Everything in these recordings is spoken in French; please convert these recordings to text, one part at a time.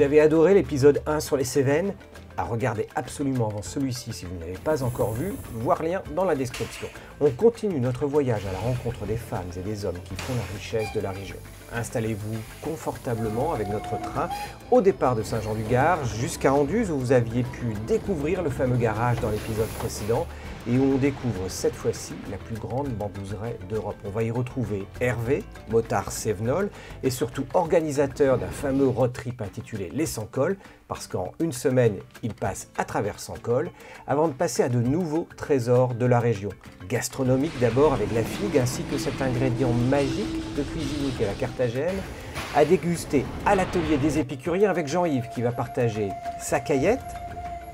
avez adoré l'épisode 1 sur les Cévennes, à regarder absolument avant celui-ci si vous ne l'avez pas encore vu, voir lien dans la description. On continue notre voyage à la rencontre des femmes et des hommes qui font la richesse de la région. Installez-vous confortablement avec notre train au départ de Saint-Jean-du-Gard jusqu'à Anduze où vous aviez pu découvrir le fameux garage dans l'épisode précédent et où on découvre cette fois-ci la plus grande bambouseraie d'Europe. On va y retrouver Hervé, motard cévenol et surtout organisateur d'un fameux road trip intitulé Les Sans-Cols, parce qu'en une semaine, il passe à travers Sans-Cols, avant de passer à de nouveaux trésors de la région. Gastronomique d'abord avec la figue, ainsi que cet ingrédient magique de cuisine qu'est la Carthagène, à déguster à l'atelier des épicuriens avec Jean-Yves qui va partager sa caillette,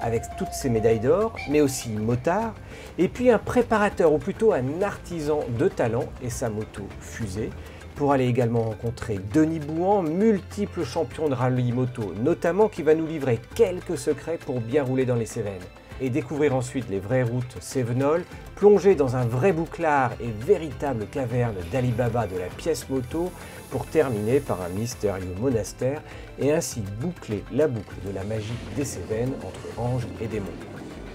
avec toutes ses médailles d'or, mais aussi motard, et puis un préparateur, ou plutôt un artisan de talent et sa moto fusée, pour aller également rencontrer Denis Bouhan, multiple champion de rallye moto notamment, qui va nous livrer quelques secrets pour bien rouler dans les Cévennes. Et découvrir ensuite les vraies routes cévenoles, plonger dans un vrai bouclard et véritable caverne d'Ali Baba de la pièce moto, pour terminer par un mystérieux monastère et ainsi boucler la boucle de la magie des Cévennes entre anges et démons.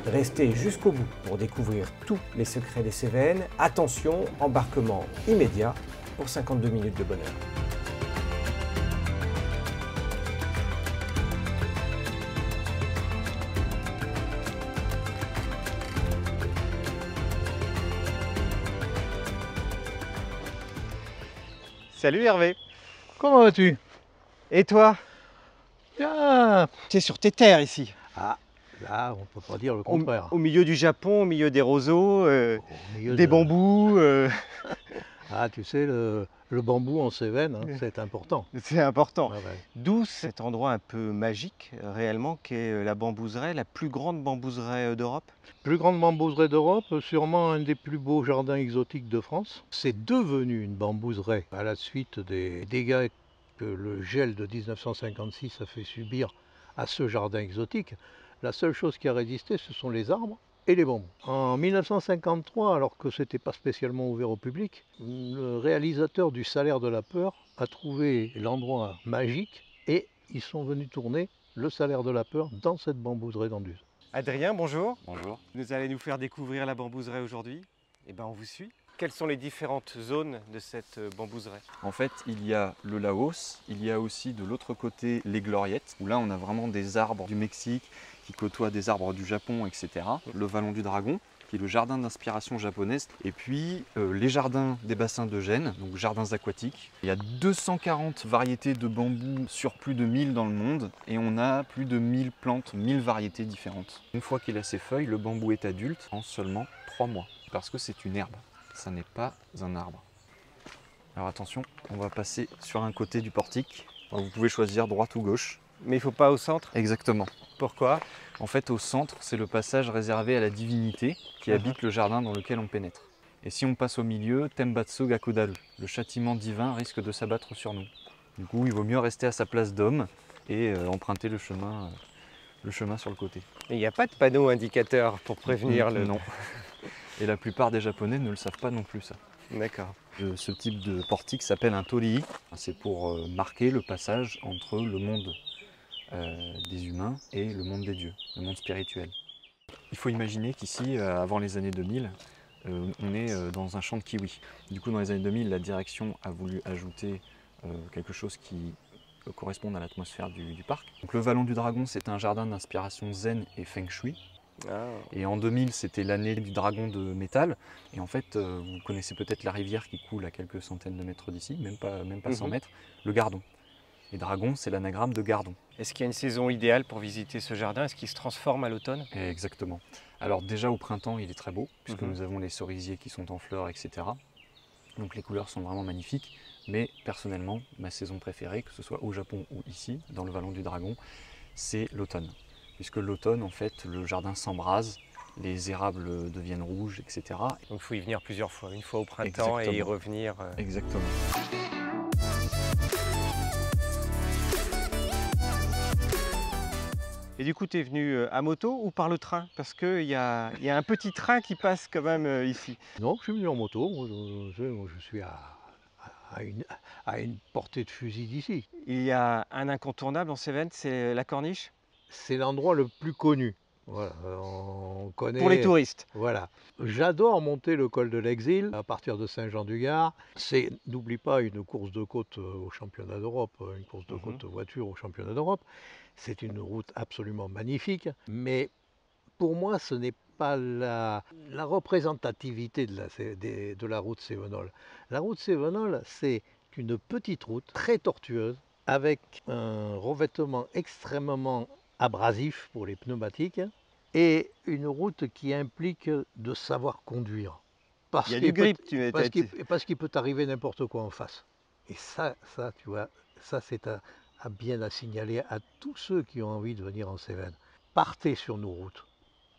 Restez jusqu'au bout pour découvrir tous les secrets des Cévennes. Attention, embarquement immédiat pour 52 minutes de bonheur. Salut Hervé. Comment vas-tu? Et toi? Bien. Tu es sur tes terres ici. Ah, là, on peut pas dire le contraire. Au milieu du Japon, au milieu des roseaux, Au milieu des de- bambous. Ah, tu sais, le bambou en Cévennes, hein, c'est important. C'est important. Ah ouais. D'où cet endroit un peu magique, réellement, qu'est la bambouseraie, la plus grande bambouseraie d'Europe. Plus grande bambouseraie d'Europe, sûrement un des plus beaux jardins exotiques de France. C'est devenu une bambouseraie à la suite des dégâts que le gel de 1956 a fait subir à ce jardin exotique. La seule chose qui a résisté, ce sont les arbres et les bambous. En 1953, alors que ce n'était pas spécialement ouvert au public, le réalisateur du Salaire de la Peur a trouvé l'endroit magique et ils sont venus tourner le Salaire de la Peur dans cette bambouseraie d'Anduze. Adrien, bonjour. Bonjour. Vous allez nous faire découvrir la bambouseraie aujourd'hui. Eh bien, on vous suit. Quelles sont les différentes zones de cette bambouseraie? En fait, il y a le Laos, il y a aussi de l'autre côté les Gloriettes, où là on a vraiment des arbres du Mexique qui côtoient des arbres du Japon, etc. Le Vallon du Dragon, qui est le jardin d'inspiration japonaise, et puis les jardins des bassins de Gênes, donc jardins aquatiques. Il y a 240 variétés de bambous sur plus de 1000 dans le monde, et on a plus de 1000 plantes, 1000 variétés différentes. Une fois qu'il a ses feuilles, le bambou est adulte en seulement 3 mois, parce que c'est une herbe. Ça n'est pas un arbre. Alors attention, on va passer sur un côté du portique. Alors, vous pouvez choisir droite ou gauche. Mais il ne faut pas au centre. Exactement. Pourquoi? En fait, au centre, c'est le passage réservé à la divinité qui habite le jardin dans lequel on pénètre. Et si on passe au milieu, Tembatsu Gakudaru, le châtiment divin risque de s'abattre sur nous. Du coup, il vaut mieux rester à sa place d'homme et emprunter le chemin sur le côté. Il n'y a pas de panneau indicateur pour prévenir le... Non. Et la plupart des Japonais ne le savent pas non plus, ça. D'accord. Ce type de portique s'appelle un torii. C'est pour marquer le passage entre le monde des humains et le monde des dieux, le monde spirituel. Il faut imaginer qu'ici, avant les années 2000, on est dans un champ de kiwis. Du coup, dans les années 2000, la direction a voulu ajouter quelque chose qui corresponde à l'atmosphère du parc. Donc, le Vallon du Dragon, c'est un jardin d'inspiration zen et feng shui. Ah. Et en 2000, c'était l'année du dragon de métal. Et en fait, vous connaissez peut-être la rivière qui coule à quelques centaines de mètres d'ici, même pas 100 mètres, le Gardon. Et dragon, c'est l'anagramme de Gardon. Est-ce qu'il y a une saison idéale pour visiter ce jardin? Est-ce qu'il se transforme à l'automne? Exactement. Alors déjà au printemps, il est très beau, puisque nous avons les cerisiers qui sont en fleurs, etc. Donc les couleurs sont vraiment magnifiques. Mais personnellement, ma saison préférée, que ce soit au Japon ou ici, dans le Vallon du Dragon, c'est l'automne. Puisque l'automne, en fait, le jardin s'embrase, les érables deviennent rouges, etc. Donc il faut y venir plusieurs fois, une fois au printemps. Exactement. Et y revenir. Exactement. Et du coup, tu es venu à moto ou par le train? Parce qu'il y a un petit train qui passe quand même ici. Non, je suis venu en moto. Moi, je suis à une portée de fusil d'ici. Il y a un incontournable en Cévennes, c'est la Corniche. C'est l'endroit le plus connu. Voilà, on connaît. Pour les touristes. Voilà. J'adore monter le col de l'Exil à partir de Saint-Jean-du-Gard. C'est, n'oublie pas, une course de côte au championnat d'Europe, une course de côte voiture au championnat d'Europe. C'est une route absolument magnifique, mais pour moi, ce n'est pas la représentativité de la route Cévenol. La route Cévenol, c'est une petite route très tortueuse avec un revêtement extrêmement abrasif pour les pneumatiques et une route qui implique de savoir conduire. Il y a du grip, Parce qu'il peut arriver n'importe quoi en face. Et ça, tu vois, ça c'est bien à signaler à tous ceux qui ont envie de venir en Cévennes. Partez sur nos routes,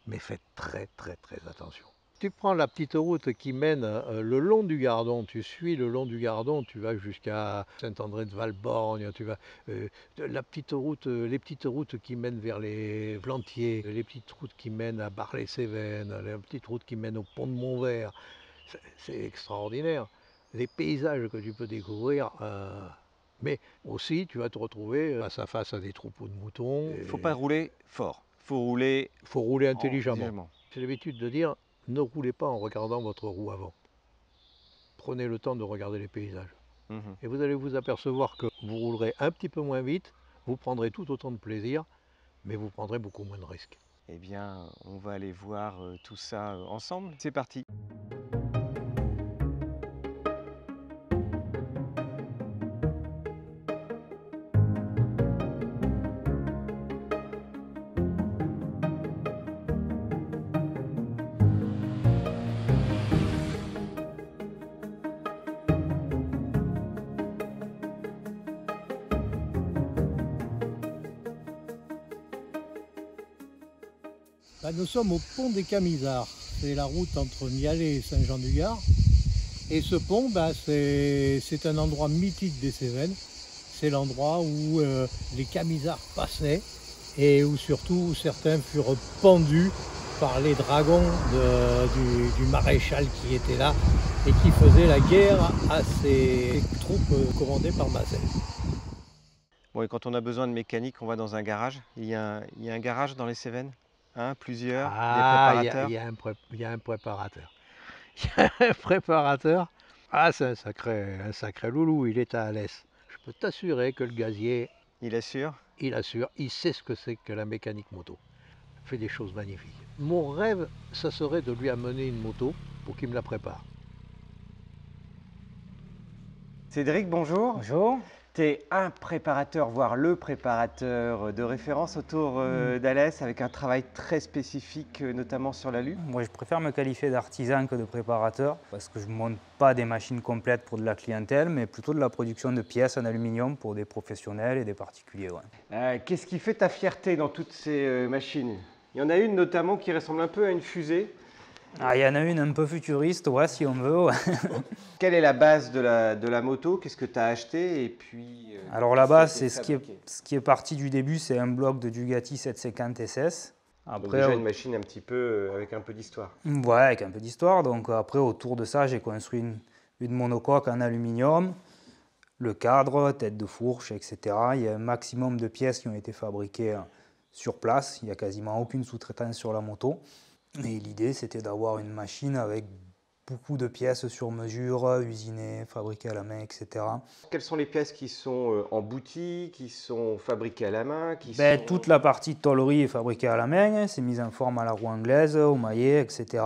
mais faites très très très attention. Tu prends la petite route qui mène le long du Gardon, tu suis le long du Gardon, tu vas jusqu'à Saint-André-de-Valborgne, tu vas les petites routes qui mènent vers les Plantiers, les petites routes qui mènent à Bar-les-Cévennes, les petites routes qui mènent au pont de Montvert, c'est extraordinaire. Les paysages que tu peux découvrir, mais aussi tu vas te retrouver face à face à des troupeaux de moutons. Il ne faut pas rouler fort, faut rouler intelligemment. intelligemment. J'ai l'habitude de dire, ne roulez pas en regardant votre roue avant. Prenez le temps de regarder les paysages. Et vous allez vous apercevoir que vous roulerez un petit peu moins vite, vous prendrez tout autant de plaisir, mais vous prendrez beaucoup moins de risques. Eh bien, on va aller voir tout ça ensemble. C'est parti. Nous sommes au pont des Camisards, c'est la route entre Mialet et Saint-Jean-du-Gard. Et ce pont, c'est un endroit mythique des Cévennes. C'est l'endroit où les Camisards passaient et où surtout certains furent pendus par les dragons du maréchal qui était là et qui faisait la guerre à ces troupes commandées par Mazelle. Bon, et quand on a besoin de mécanique, on va dans un garage. Il y a un garage dans les Cévennes. Plusieurs, des préparateurs. Il y a un préparateur. Il y a un préparateur. Ah, c'est un sacré loulou, il est à Alès. Je peux t'assurer que le gazier, Il assure. il sait ce que c'est que la mécanique moto. Il fait des choses magnifiques. Mon rêve, ça serait de lui amener une moto pour qu'il me la prépare. Cédric, bonjour. Bonjour. Tu es un préparateur, voire le préparateur de référence autour d'Alès, avec un travail très spécifique, notamment sur l'alu. Moi, je préfère me qualifier d'artisan que de préparateur parce que je ne monte pas des machines complètes pour de la clientèle, mais plutôt de la production de pièces en aluminium pour des professionnels et des particuliers. Ouais. Qu'est-ce qui fait ta fierté dans toutes ces machines? Il y en a une notamment qui ressemble un peu à une fusée. Ah, il y en a une un peu futuriste, ouais, si on veut. Ouais. Quelle est la base de la moto? Qu'est-ce que tu as acheté? Et puis, alors la base, c'est ce qui est parti du début, c'est un bloc de Dugatti 750 SS. Après, donc déjà une machine un petit peu avec un peu d'histoire. Ouais, avec un peu d'histoire. Donc après, autour de ça, j'ai construit une monocoque en aluminium, le cadre, tête de fourche, etc. Il y a un maximum de pièces qui ont été fabriquées sur place. Il n'y a quasiment aucune sous-traitance sur la moto. Et l'idée, c'était d'avoir une machine avec beaucoup de pièces sur mesure, usinées, fabriquées à la main, etc. Quelles sont les pièces qui sont en boutique, qui sont fabriquées à la main Toute la partie tôlerie est fabriquée à la main, c'est mis en forme à la roue anglaise, au maillet, etc.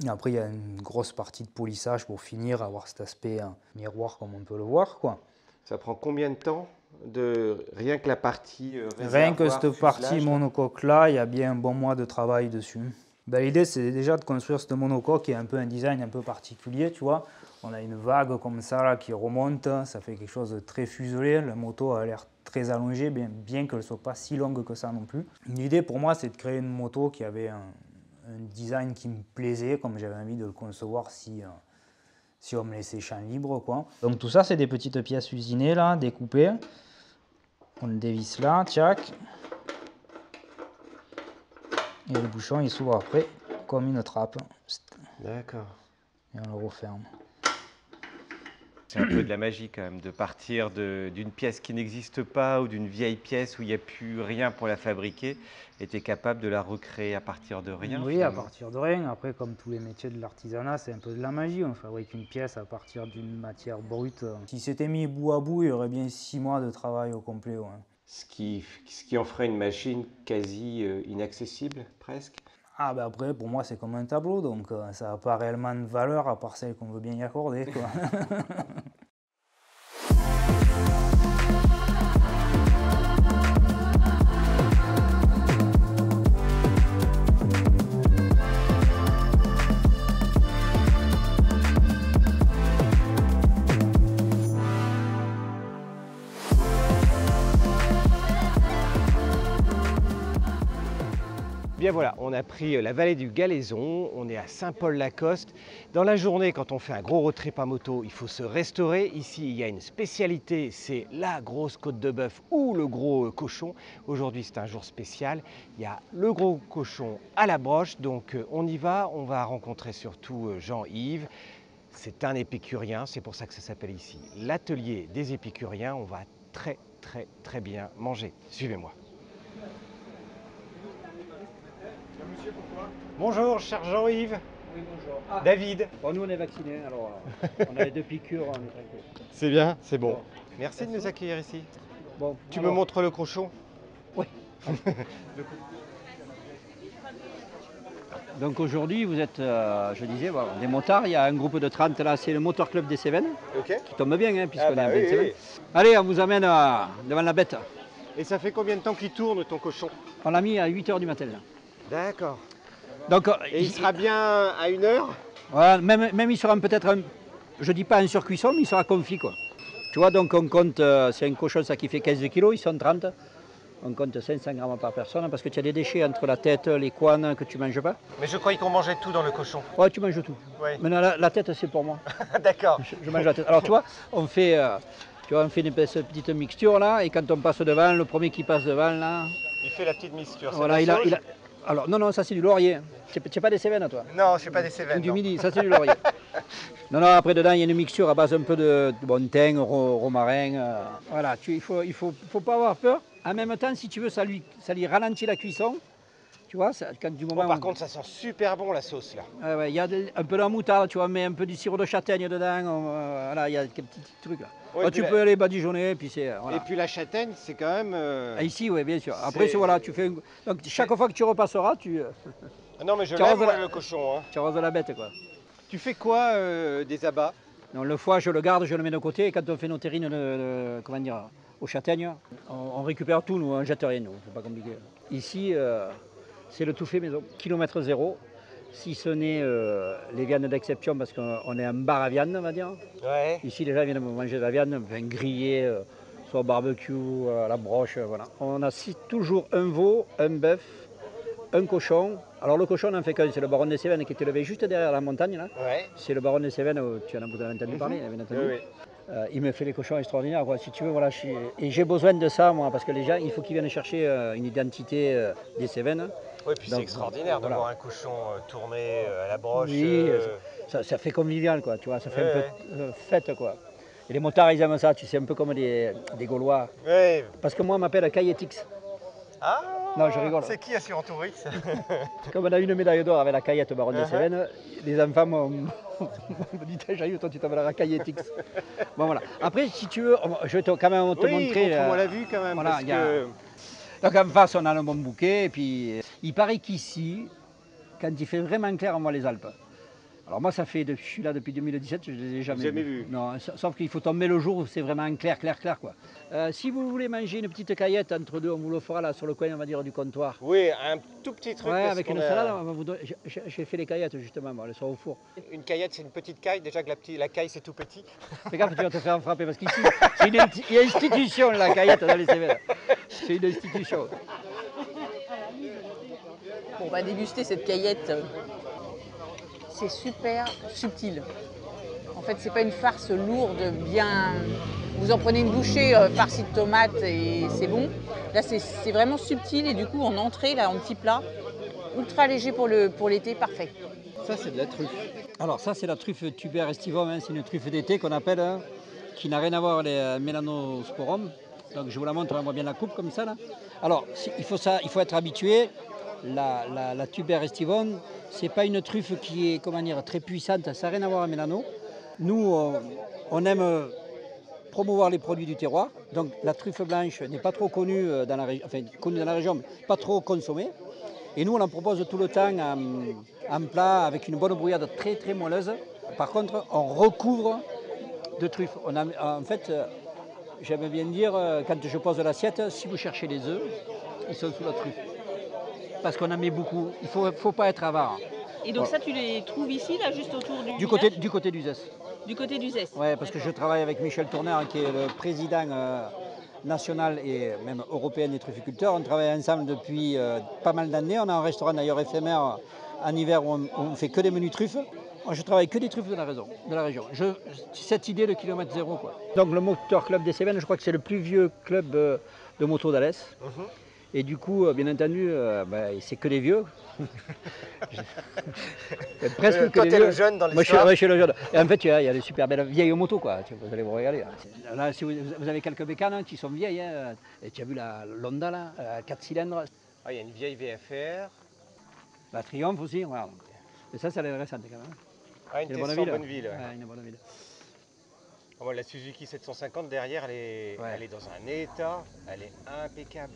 Et après, il y a une grosse partie de polissage pour finir, avoir cet aspect miroir comme on peut le voir, quoi. Ça prend combien de temps rien que la partie Rien que cette partie monocoque-là, il y a bien un bon mois de travail dessus. L'idée, c'est déjà de construire cette monocoque qui est un peu un design un peu particulier, tu vois. On a une vague comme ça là, qui remonte, ça fait quelque chose de très fuselé. La moto a l'air très allongée, bien qu'elle ne soit pas si longue que ça non plus. L'idée pour moi, c'est de créer une moto qui avait un design qui me plaisait, comme j'avais envie de le concevoir si on me laissait champ libre, quoi. Donc tout ça, c'est des petites pièces usinées, là, découpées. On le dévisse là, tchac. Et le bouchon, il s'ouvre après comme une trappe. D'accord. Et on le referme. C'est un peu de la magie quand même, de partir d'une pièce qui n'existe pas ou d'une vieille pièce où il n'y a plus rien pour la fabriquer et tu es capable de la recréer à partir de rien. Oui, finalement. à partir de rien. Après, comme tous les métiers de l'artisanat, c'est un peu de la magie. On fabrique une pièce à partir d'une matière brute. Si c'était mis bout à bout, il y aurait bien 6 mois de travail au complet. Ouais. Ce qui en ferait une machine quasi inaccessible, presque. Ah ben après, pour moi, c'est comme un tableau, donc ça n'a pas réellement de valeur à part celle qu'on veut bien y accorder, quoi. Bien voilà, on a pris la vallée du Galaison, on est à Saint-Paul-la-Coste. Dans la journée, quand on fait un gros road trip à moto, il faut se restaurer. Ici, il y a une spécialité, c'est la grosse côte de bœuf ou le gros cochon. Aujourd'hui, c'est un jour spécial. Il y a le gros cochon à la broche, donc on y va. On va rencontrer surtout Jean-Yves. C'est un épicurien, c'est pour ça que ça s'appelle ici l'atelier des épicuriens. On va très bien manger. Suivez-moi. Bonjour, cher Jean-Yves. Oui, bonjour. Ah, David. bon, nous on est vaccinés, alors on a les 2 piqûres, on est tranquille. C'est bien, c'est bon. Bon. Merci de nous accueillir ici. Bon, Tu alors, me montres le cochon? Oui. Donc aujourd'hui, vous êtes, je disais, voilà, des motards. Il y a un groupe de 30 là, c'est le Motor Club des Cévennes, Ok. qui tombe bien, hein, puisqu'on Ah bah est en oui, pleine Cévennes. oui. Allez, on vous amène devant la bête. Et ça fait combien de temps qu'il tourne ton cochon? On l'a mis à 8 h du matin. Là. D'accord. Donc, Et il sera bien à 1 heure? voilà, même il sera peut-être, je dis pas en surcuisson, mais il sera confit, quoi. Tu vois, donc on compte, c'est un cochon ça qui fait 15 kg, ils sont 30. On compte 500 grammes par personne parce que tu as des déchets entre la tête, les couennes que tu manges pas. Mais je croyais qu'on mangeait tout dans le cochon. Ouais, tu manges tout. Ouais. Maintenant, la tête, c'est pour moi. D'accord. Je mange la tête. Alors, tu vois, on fait une petite mixture là, et quand on passe devant, le premier qui passe devant là, Il fait la petite mixture. c'est voilà, de la sauge? Alors, non, ça c'est du laurier. Tu pas des Cévennes, toi? Non, je suis pas des Ou Cévennes. du non. midi, ça c'est du laurier. Non, après dedans, il y a une mixture à base un peu de bon thym, romarin. Voilà, il faut pas avoir peur. En même temps, si tu veux, ça lui ralentit la cuisson. Tu vois, quand du moment Bon, par où- contre, ça sent super bon la sauce là. ouais, il y a un peu de la moutarde, tu vois, mais un peu du sirop de châtaigne dedans. Voilà, il y a quelques petits trucs là. Ouais, Oh, puis tu peux aller badigeonner, puis c'est. Voilà. Et puis la châtaigne, c'est quand même. Ah, ici, oui, bien sûr. Après, c'est- voilà, tu fais. Donc, chaque fois que tu repasseras, tu Non, mais je Tu as l'aime, raison, moi, là. le cochon. Hein. arroses la bête, quoi. Tu fais quoi des abats? Donc, le foie, je le garde, je le mets de côté. Et quand on fait nos terrines, comment dire, aux châtaignes, on récupère tout, nous, on jette rien, nous, c'est pas compliqué. Ici, c'est le tout fait maison, kilomètre zéro. Si ce n'est les viandes d'exception, parce qu'on est un bar à viande, on va dire. Ouais. Ici, les gens viennent manger de la viande, enfin, grillée, soit au barbecue, à la broche, voilà. On a toujours un veau, un bœuf, un cochon. Alors le cochon, on en fait qu'un, c'est le baron des Cévennes qui est élevé juste derrière la montagne, là. Ouais. C'est le baron des Cévennes, tu en as entendu parler, bien entendu. Oui, oui. Il me fait les cochons extraordinaires, quoi. Si tu veux, voilà, et j'ai besoin de ça, moi, parce que les gens, il faut qu'ils viennent chercher une identité des Cévennes. Oui, puis c'est Donc, extraordinaire de voilà. voir un cochon tourné à la broche. Oui, ça fait convivial, quoi, tu vois, ça fait Ouais, un peu fête, quoi. Et les motards, ils aiment ça, tu sais, un peu comme des Gaulois. Ouais. Parce que moi, on m'appelle Cailletix. Ah Non, je rigole. C'est qui Assurantourix? Comme on a eu une médaille d'or avec la Caillette baronne des Uh-huh. Cévennes, les enfants m'ont dit Jean-Yves, toi tu t'appelleras Cailletix. Bon voilà. Après, si tu veux, je vais quand même te Oui, montrer. montre-moi la vue quand même. voilà, parce il y a- que... Donc en face, on a un bon bouquet. Et puis, il paraît qu'ici, quand il fait vraiment clair, on voit les Alpes. Alors moi, je suis là depuis 2017, je ne les ai jamais vu. Non, sauf qu'il faut tomber le jour où c'est vraiment clair, quoi. Si vous voulez manger une petite caillette entre deux, on vous le fera là sur le coin, on va dire, du comptoir. Oui, un tout petit truc. Ouais, parce avec qu'on une a- salade, on va vous donner- j'ai fait les caillettes justement, moi, elles sont au four. Une caillette, c'est une petite caille. Déjà que la caille, c'est tout petit. Fais gaffe, tu vas te faire frapper parce qu'ici, c'est une institution la caillette dans les Cévennes. C'est une institution. Bon, on va déguster cette caillette. C'est super subtil. En fait, c'est pas une farce lourde, bien. Vous en prenez une bouchée farcie de tomates et c'est bon. Là, c'est vraiment subtil et du coup, en entrée, là, en petit plat, ultra léger pour l'été, parfait. Ça, c'est de la truffe. Alors, ça, c'est la truffe tuber estivum, hein, c'est une truffe d'été qu'on appelle. Hein. qui n'a rien à voir avec les Melanosporum. Donc je vous la montre, on voit bien la coupe comme ça là. Alors il faut être habitué. La Tuber estivone, c'est pas une truffe qui est comment dire, très puissante, ça n'a rien à voir avec Mélano. Nous, on aime promouvoir les produits du terroir. Donc la truffe blanche n'est pas trop connue dans la région, enfin connue dans la région, mais pas trop consommée. Et nous, on en propose tout le temps en plat avec une bonne brouillade très très moelleuse. Par contre, on recouvre de truffes. En fait, j'aime bien dire, quand je pose l'assiette, si vous cherchez les œufs, ils sont sous la truffe. Parce qu'on en met beaucoup. Il ne faut pas être avare. Et donc ça, tu les trouves ici, là, juste autour du Du côté du Zès. Du côté du Zès. Oui, parce que je travaille avec Michel Tourneur, qui est le président national et même européen des trufficulteurs. On travaille ensemble depuis pas mal d'années. On a un restaurant d'ailleurs éphémère en hiver où on ne fait que des menus truffes. Je travaille que des truffes de la région. Cette idée de kilomètre zéro, quoi. Donc le Moteur Club des Cévennes, je crois que c'est le plus vieux club de moto d'Alès. Et du coup, bien entendu, c'est que les vieux. Presque que les vieux. Toi, t'es le jeune dans l'histoire. Moi, je suis le jeune. Et en fait, il y a des super belles vieilles motos, quoi. Vous allez vous regarder. Là, si vous avez quelques bécanes qui sont vieilles. Hein. Et tu as vu la Londa, là, 4 cylindres. Ah, il y a une vieille VFR. La Triumph aussi, voilà. Et ça, c'est la récente, quand même. Ah, une Tesla Bonneville. Ouais, une Bonneville. Oh, la Suzuki 750 derrière, elle est dans un état, elle est impeccable.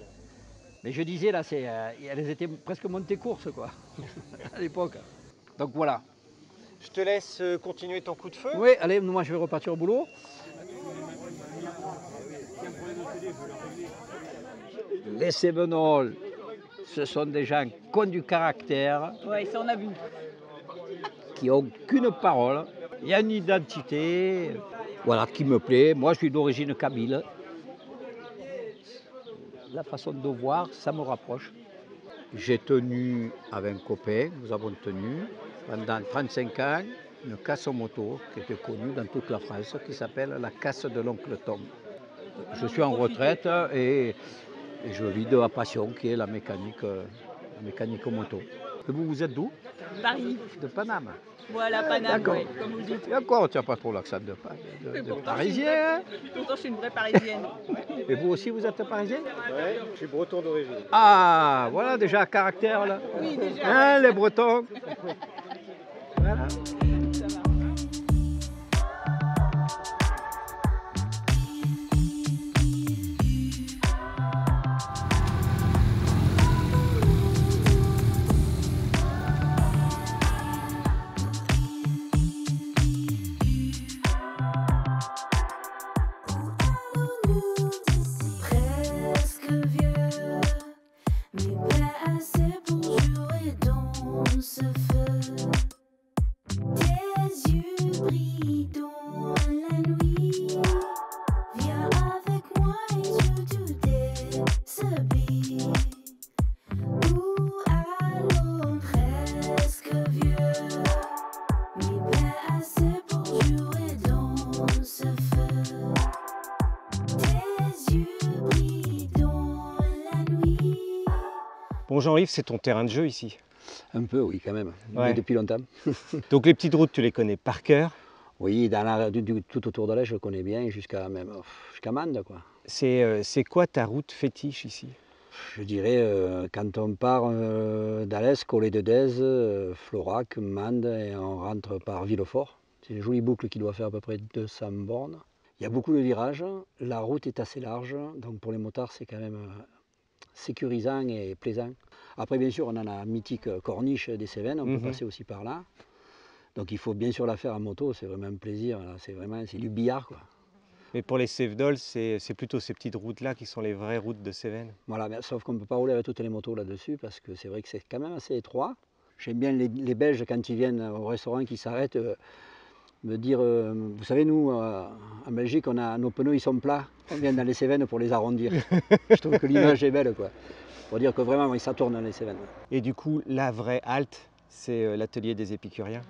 Mais je disais, là, elles étaient presque montées courses, quoi, à l'époque. Donc voilà. Je te laisse continuer ton coup de feu. Oui, allez, moi je vais repartir au boulot. Les Cévenols, ce sont des gens qui ont du caractère. Oui, ça on a vu. Qui n'ont qu'une parole. Il y a une identité, voilà, qui me plaît. Moi, je suis d'origine kabyle. La façon de voir, ça me rapproche. J'ai tenu avec un copain, nous avons tenu pendant 35 ans une casse moto qui était connue dans toute la France, qui s'appelle la casse de l'oncle Tom. Je suis en retraite et je vis de la passion qui est la mécanique moto. Et vous êtes d'où? Paris. De Paname. Voilà, Paname, d'accord. ouais, comme vous dites. D'accord, tu n'as pas trop l'accent de parisien. Pourtant, je suis une vraie parisienne. Et vous aussi, vous êtes parisien? Oui, je suis breton d'origine. Ah, voilà déjà un caractère là. Oui, déjà. Hein, les Bretons. Voilà. Bon, Jean-Yves, c'est ton terrain de jeu ici. Un peu, oui, quand même. Ouais. Mais depuis longtemps. Donc les petites routes, tu les connais par cœur. Oui, tout autour de là, je le connais bien, jusqu'à Mende, quoi. C'est quoi ta route fétiche ici? Je dirais, quand on part d'Alès, Collet de Dèze, Florac, Mende, et on rentre par Villefort. C'est une jolie boucle qui doit faire à peu près 200 bornes. Il y a beaucoup de virages, la route est assez large, donc pour les motards, c'est quand même sécurisant et plaisant. Après, bien sûr, on a la mythique corniche des Cévennes, on peut passer aussi par là. Donc il faut bien sûr la faire en moto, c'est vraiment un plaisir, c'est du billard, quoi. Mais pour les Cévenols, c'est plutôt ces petites routes-là qui sont les vraies routes de Cévennes. Voilà, mais sauf qu'on ne peut pas rouler avec toutes les motos là-dessus, parce que c'est vrai que c'est quand même assez étroit. J'aime bien les Belges, quand ils viennent au restaurant, qui s'arrêtent, me dire, vous savez, nous, en Belgique, nos pneus, ils sont plats, on vient dans les Cévennes pour les arrondir. Je trouve que l'image est belle, quoi. Pour dire que vraiment, ça tourne dans les Cévennes. Et du coup, la vraie halte, c'est l'atelier des épicuriens.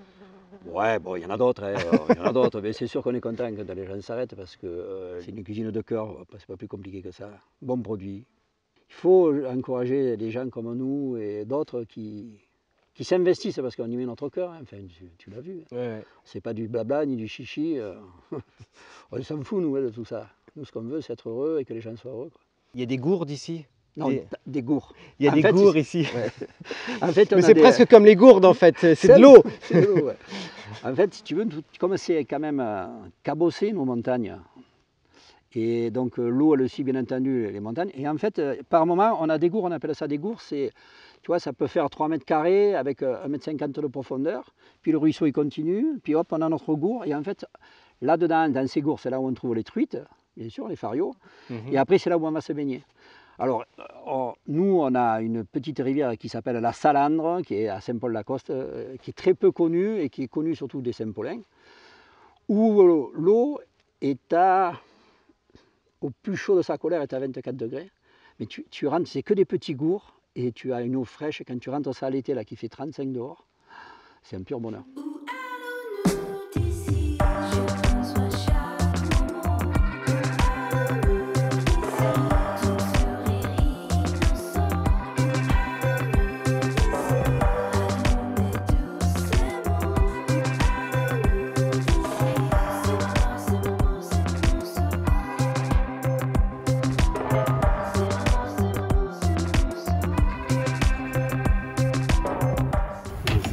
Ouais, bon, il y en a d'autres, il y en a d'autres, mais c'est sûr qu'on est content quand les gens s'arrêtent parce que c'est une cuisine de cœur, c'est pas plus compliqué que ça. Bon produit. Il faut encourager des gens comme nous et d'autres qui qui s'investissent parce qu'on y met notre cœur, hein. Enfin, tu l'as vu. Ouais, ouais. C'est pas du blabla ni du chichi. On s'en fout, nous, de tout ça. Nous, ce qu'on veut, c'est être heureux et que les gens soient heureux, quoi. Il y a des gourdes ici? Non, des gourds. Il y a En des fait, gourds ici. Ouais. En fait, Mais c'est presque comme les gourdes en fait, c'est de l'eau. C'est de l'eau, ouais. En fait, si tu veux, comme c'est quand même cabossé nos montagnes, et donc l'eau elle aussi bien entendu les montagnes, et en fait, par moment, on a des gourds, on appelle ça des gourds, c'est, tu vois, ça peut faire 3 mètres carrés avec 1,50 m de profondeur, puis le ruisseau il continue, puis hop, on a notre gourd, et en fait, là-dedans, dans ces gourds, c'est là où on trouve les truites, bien sûr, les farios, et après c'est là où on va se baigner. Alors, nous, on a une petite rivière qui s'appelle la Salandre, qui est à Saint-Paul-la-Coste, qui est très peu connue et qui est connue surtout des Saint-Paulins, où l'eau est au plus chaud de sa colère, est à 24 degrés. Mais tu rentres, c'est que des petits gourds, et tu as une eau fraîche. Quand tu rentres ça l'été, là, qui fait 35 dehors, c'est un pur bonheur.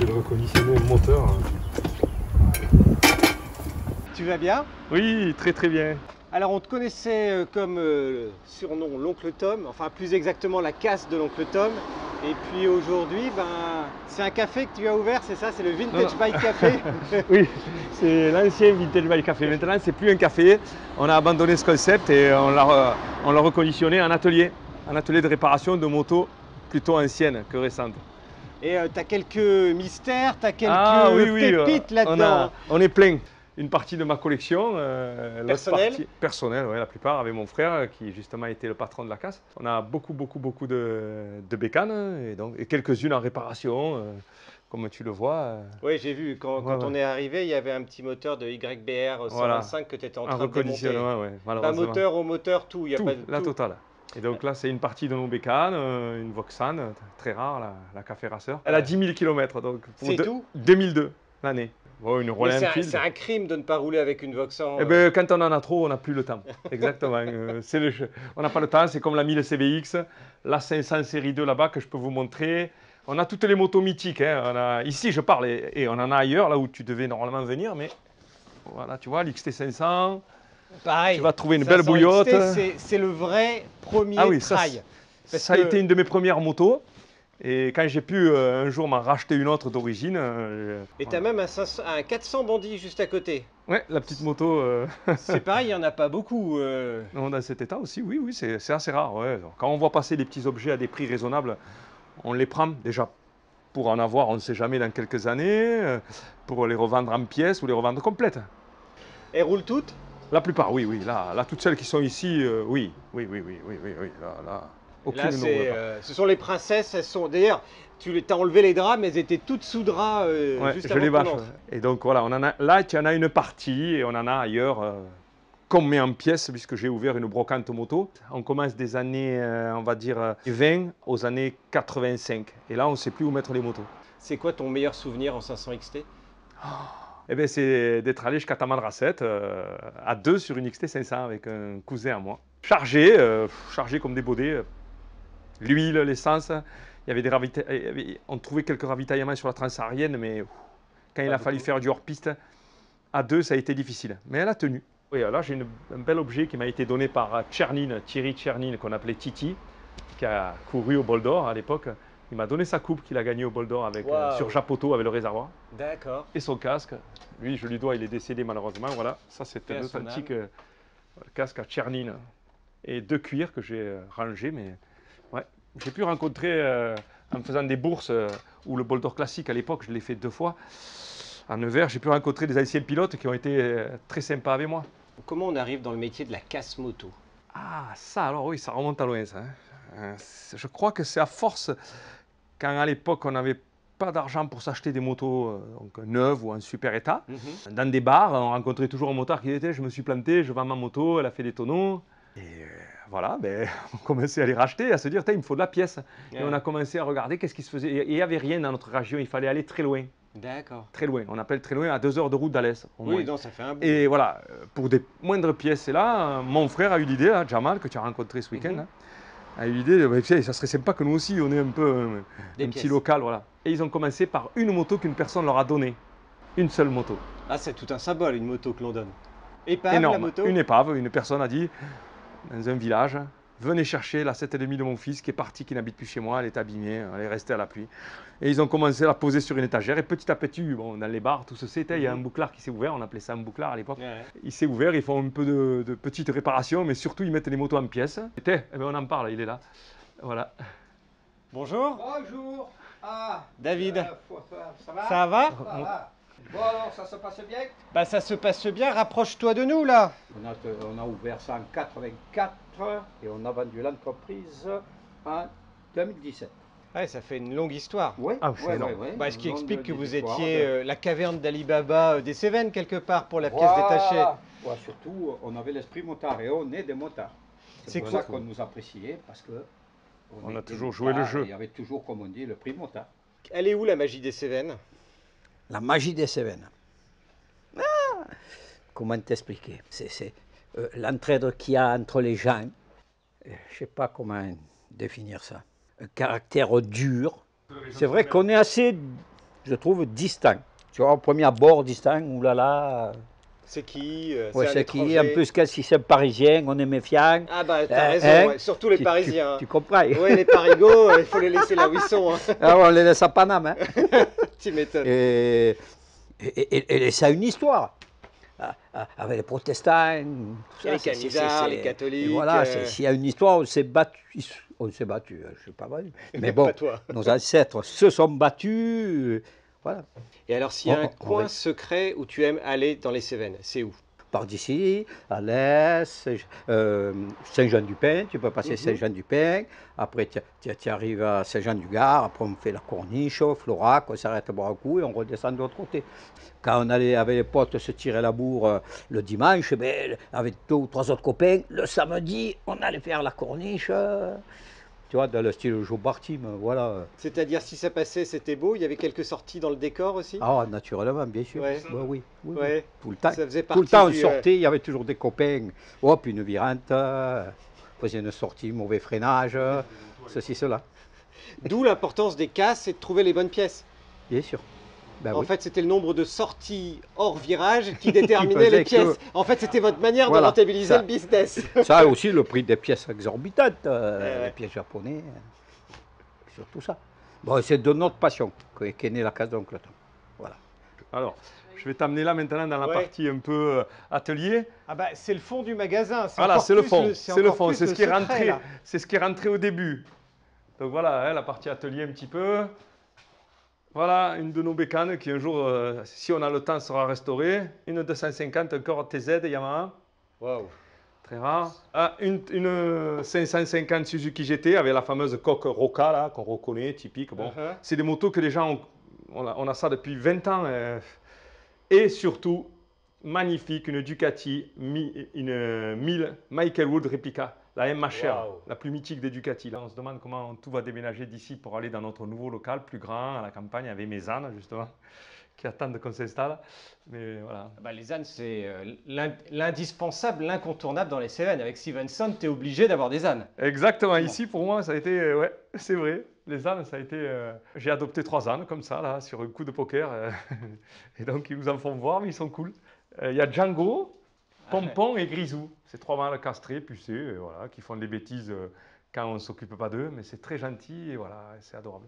Reconditionner le moteur. Tu vas bien? Oui, très très bien. Alors on te connaissait comme surnom l'oncle Tom, enfin plus exactement la casse de l'oncle Tom. Et puis aujourd'hui, ben, c'est un café que tu as ouvert, c'est ça? C'est le Vintage Bike Café? Oui, c'est l'ancien Vintage Bike Café. Maintenant, c'est plus un café. On a abandonné ce concept et on l'a reconditionné en atelier de réparation de motos plutôt anciennes que récentes. Et tu as quelques mystères, tu as quelques pépites là-dedans. On est plein. Une partie de ma collection, personnelle, ouais, la plupart, avec mon frère qui justement était le patron de la casse. On a beaucoup de bécanes et quelques-unes en réparation, comme tu le vois. Oui, j'ai vu, quand on est arrivé, il y avait un petit moteur de YBR 125 que tu étais en train de démonter. Un moteur au moteur, tout, il y a pas de la totale. Et donc là, c'est une partie de nos bécanes, une Voxan, très rare, la Café Racer. Elle a 10 000 km, donc c'est tout 2002, l'année. Bon, une Roland Enfield. C'est un crime de ne pas rouler avec une Voxan. Eh ben, quand on en a trop, on n'a plus le temps. Exactement. On n'a pas le temps, c'est comme la 1000 CBX, la 500 série 2 là-bas que je peux vous montrer. On a toutes les motos mythiques. Hein. Ici, je parle, et on en a ailleurs, là où tu devais normalement venir, mais voilà, tu vois, l'XT500. Pareil, tu vas trouver une belle bouillotte. C'est le vrai premier trail. Ça a été une de mes premières motos. Et quand j'ai pu un jour m'en racheter une autre d'origine. Et tu as même un 400 bandit juste à côté. Ouais, la petite moto. C'est pareil, il n'y en a pas beaucoup. Non, dans cet état aussi, oui, c'est assez rare. Ouais. Quand on voit passer des petits objets à des prix raisonnables, on les prend déjà pour en avoir, on ne sait jamais, dans quelques années, pour les revendre en pièces ou les revendre complètes. Elles roulent toutes? La plupart, oui. Là, toutes celles qui sont ici, oui. Là, aucune là, ce sont les princesses, elles sont. D'ailleurs, tu as enlevé les draps, mais elles étaient toutes sous drap juste avant les bâche. qu'on entre. Et donc voilà, là, tu en as une partie et on en a ailleurs qu'on met en pièces, puisque j'ai ouvert une brocante moto. On commence des années, on va dire, 20 aux années 85. Et là, on ne sait plus où mettre les motos. C'est quoi ton meilleur souvenir en 500 XT? Eh bien, c'est d'être allé jusqu'à Tamanrasset à deux sur une XT500 avec un cousin à moi. Chargé comme des baudets, l'huile, l'essence. Il y avait on trouvait quelques ravitaillements sur la transsaharienne, mais quand il a fallu faire du hors-piste, à deux, ça a été difficile. Mais elle a tenu. Oui, là, j'ai un bel objet qui m'a été donné par Thierry Tchernin, qu'on appelait Titi, qui a couru au Bol d'Or à l'époque. Il m'a donné sa coupe qu'il a gagnée au Bol d'Or sur Japoto avec le réservoir. D'accord. Et son casque. Lui, je lui dois, il est décédé malheureusement. Voilà, ça c'est un authentique casque à Tchernin. Et de cuir que j'ai rangé. Mais ouais, j'ai pu rencontrer en faisant des bourses ou le Bol d'Or classique à l'époque, je l'ai fait 2 fois. À Nevers, j'ai pu rencontrer des anciens pilotes qui ont été très sympas avec moi. Comment on arrive dans le métier de la casse moto? Ah, ça alors oui, ça remonte à loin ça. Je crois que c'est à force, quand à l'époque on n'avait pas d'argent pour s'acheter des motos neuves ou en super état. Dans des bars, on rencontrait toujours un motard qui disait « je me suis planté, je vends ma moto, elle a fait des tonneaux ». Et voilà, ben, on commençait à les racheter, à se dire, il me faut de la pièce. Et on a commencé à regarder qu'est-ce qui se faisait. Et il n'y avait rien dans notre région, il fallait aller très loin. D'accord. Très loin, on appelle très loin, à 2 heures de route d'Alès. Oui, non, ça fait un bout. Et voilà, pour des moindres pièces. Et là, mon frère a eu l'idée, hein, Jamal, que tu as rencontré ce week-end, hein, a eu l'idée, ça serait sympa que nous aussi, on ait un peu un petit local. Voilà. Et ils ont commencé par une moto qu'une personne leur a donnée. Une seule moto. Ah, c'est tout un symbole, une moto que l'on donne. Épave, énorme. la moto. Une épave, une personne a dit, dans un village, venez chercher la 7,5 de mon fils qui est parti, qui n'habite plus chez moi, elle est abîmée, elle est restée à la pluie. Et ils ont commencé à la poser sur une étagère et petit à petit, bon, dans les bars, tout ce c'était, il y a un bouclard qui s'est ouvert, on appelait ça un bouclard à l'époque. Ouais. Il s'est ouvert, ils font un peu de petites réparations, mais surtout ils mettent les motos en pièces. Et eh ben, on en parle, il est là. Voilà. Bonjour. Bonjour. Ah, David. Ça va? Ça va? Ça va. Bon alors, ça se passe bien? Bah ça se passe bien, rapproche-toi de nous là. On a ouvert ça en 84 et on a vendu l'entreprise en 2017. Ouais, ça fait une longue histoire. Oui, Bah, ce qui explique que vous étiez la caverne d'Ali Baba des Cévennes quelque part pour la pièce détachée. Ouais, surtout, on avait l'esprit motard et on est des motards. C'est pour ça qu'on nous appréciait parce que on a toujours joué le jeu. Il y avait toujours, comme on dit, le prix motard. Elle est où la magie des Cévennes? La magie des Cévennes. Ah, comment t'expliquer? C'est l'entraide qu'il y a entre les gens. Je ne sais pas comment définir ça. Un caractère dur. C'est vrai qu'on est assez, je trouve, distinct. Tu vois, au premier abord, distinct, oulala. C'est qui? C'est qui? Un peu si c'est un Parisien, on est méfiant. Ah bah t'as raison, ouais. Surtout les Parisiens. Tu comprends? Oui, les Parigots, il faut les laisser là où ils sont. Hein. Ah ouais, on les laisse à Paname. Hein. Tu m'étonnes. Et ça a une histoire. Avec les protestants, les camisards, les catholiques. Voilà, s'il y a une histoire, on s'est battu. On s'est battu, je ne sais pas mal. Mais bon, nos ancêtres se sont battus. Voilà. Et alors, s'il y a un coin secret où tu aimes aller dans les Cévennes, c'est où? Par d'ici, à l'est, Saint-Jean-du-Pin, tu peux passer Saint-Jean-du-Pin, après tu arrives à Saint-Jean-du-Gard, après on fait la Corniche, Florac, on s'arrête boire un coup et on redescend de l'autre côté. Quand on allait avec les potes se tirer la bourre le dimanche, avec 2 ou 3 autres copains, le samedi, on allait faire la Corniche. Tu vois, dans le style Joe Bartim, voilà. C'est-à-dire, si ça passait, c'était beau, il y avait quelques sorties dans le décor aussi? Ah, naturellement, bien sûr. Ouais. Oui. Tout le temps. Ça faisait tout le temps, on sortait, il y avait toujours des copains. Hop, une virante, on faisait une sortie, mauvais freinage, ceci, cela. D'où l'importance des casses et de trouver les bonnes pièces. Bien sûr. Ben en fait, c'était le nombre de sorties hors virage qui déterminait les pièces. En fait, c'était votre manière de rentabiliser le business. Ça aussi, le prix des pièces exorbitantes, les pièces japonaises, surtout ça. Bon, c'est de notre passion qu'est née la case d'Oncle Tom. Voilà. Alors, je vais t'amener là maintenant dans la partie un peu atelier. Ah bah, c'est le fond du magasin. Voilà, c'est le fond. C'est le fond. C'est ce qui est rentré. C'est ce qui est rentré au début. Donc voilà, la partie atelier un petit peu. Voilà, une de nos bécanes qui un jour, si on a le temps, sera restaurée. Une 250, encore TZ Yamaha. Waouh. Très rare. Ah, une 550 Suzuki GT avec la fameuse coque Roca, là, qu'on reconnaît, typique. Bon. C'est des motos que les gens ont. On a ça depuis 20 ans. Et surtout, magnifique, une Ducati, une 1000 Michael Wood Replica. La MHR, la plus mythique des Ducati. Là, on se demande comment tout va déménager d'ici pour aller dans notre nouveau local, plus grand, à la campagne, avec mes ânes, justement, qui attendent qu'on s'installe. Mais voilà. Bah, les ânes, c'est l'indispensable, l'incontournable dans les Cévennes. Avec Stevenson, tu es obligé d'avoir des ânes. Exactement. Ici, pour moi, ça a été... ouais, c'est vrai. Les ânes, ça a été... j'ai adopté 3 ânes, comme ça, là, sur un coup de poker. Et donc, ils vous en font voir, mais ils sont cool. Il y a Django, Pompon et Grisou. C'est 3 mâles castrés, pucés, voilà, qui font des bêtises quand on ne s'occupe pas d'eux, mais c'est très gentil et voilà, c'est adorable.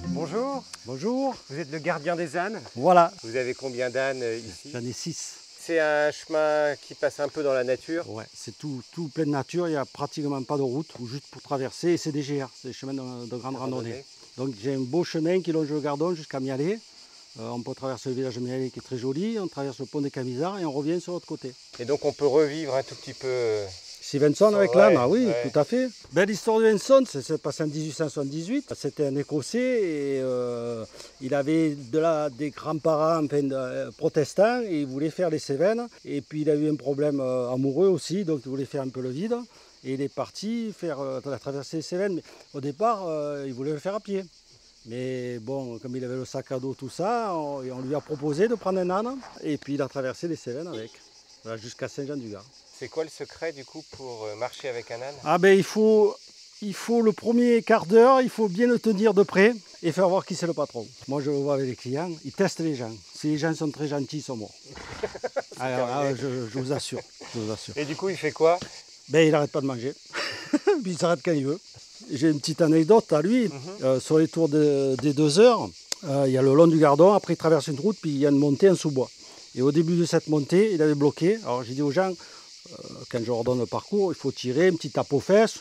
Bonjour. Bonjour. Vous êtes le gardien des ânes? Voilà. Vous avez combien d'ânes ici? J'en ai 6. C'est un chemin qui passe un peu dans la nature? Ouais, c'est tout plein de nature, il n'y a pratiquement pas de route, ou juste pour traverser, et c'est des GR, c'est des chemins de grande randonnée. Donc j'ai un beau chemin qui longe le Gardon jusqu'à Mialet. On peut traverser le village de Mialet qui est très joli, on traverse le pont des Camisards et on revient sur l'autre côté. Et donc on peut revivre un tout petit peu Stevenson avec l'âne, Ouais, ah oui, ouais. tout à fait. Ben, l'histoire de Stevenson, c'est passé en 1878. C'était un Écossais et il avait des grands-parents enfin, protestants et il voulait faire les Cévennes. Et puis il a eu un problème amoureux aussi, donc il voulait faire un peu le vide. Et il est parti faire la traversée des Cévennes. Mais au départ, il voulait le faire à pied. Mais bon, comme il avait le sac à dos, tout ça, on lui a proposé de prendre un âne. Et puis il a traversé les Cévennes avec, voilà, jusqu'à Saint-Jean-du-Gard. C'est quoi le secret du coup pour marcher avec un âne? Ah ben il faut le premier quart d'heure, il faut bien le tenir de près et faire voir qui c'est le patron. Moi je le vois avec les clients, ils testent les gens. Si les gens sont très gentils, ils sont morts. Alors là, je vous assure, je vous assure. Et du coup il fait quoi? Ben il n'arrête pas de manger, puis il s'arrête quand il veut. J'ai une petite anecdote à lui, sur les tours des 2 heures, il y a le long du Gardon, après il traverse une route, puis il y a une montée en sous-bois. Et au début de cette montée, il avait bloqué. Alors j'ai dit aux gens, quand je leur donne le parcours, il faut tirer, un petit tape aux fesses,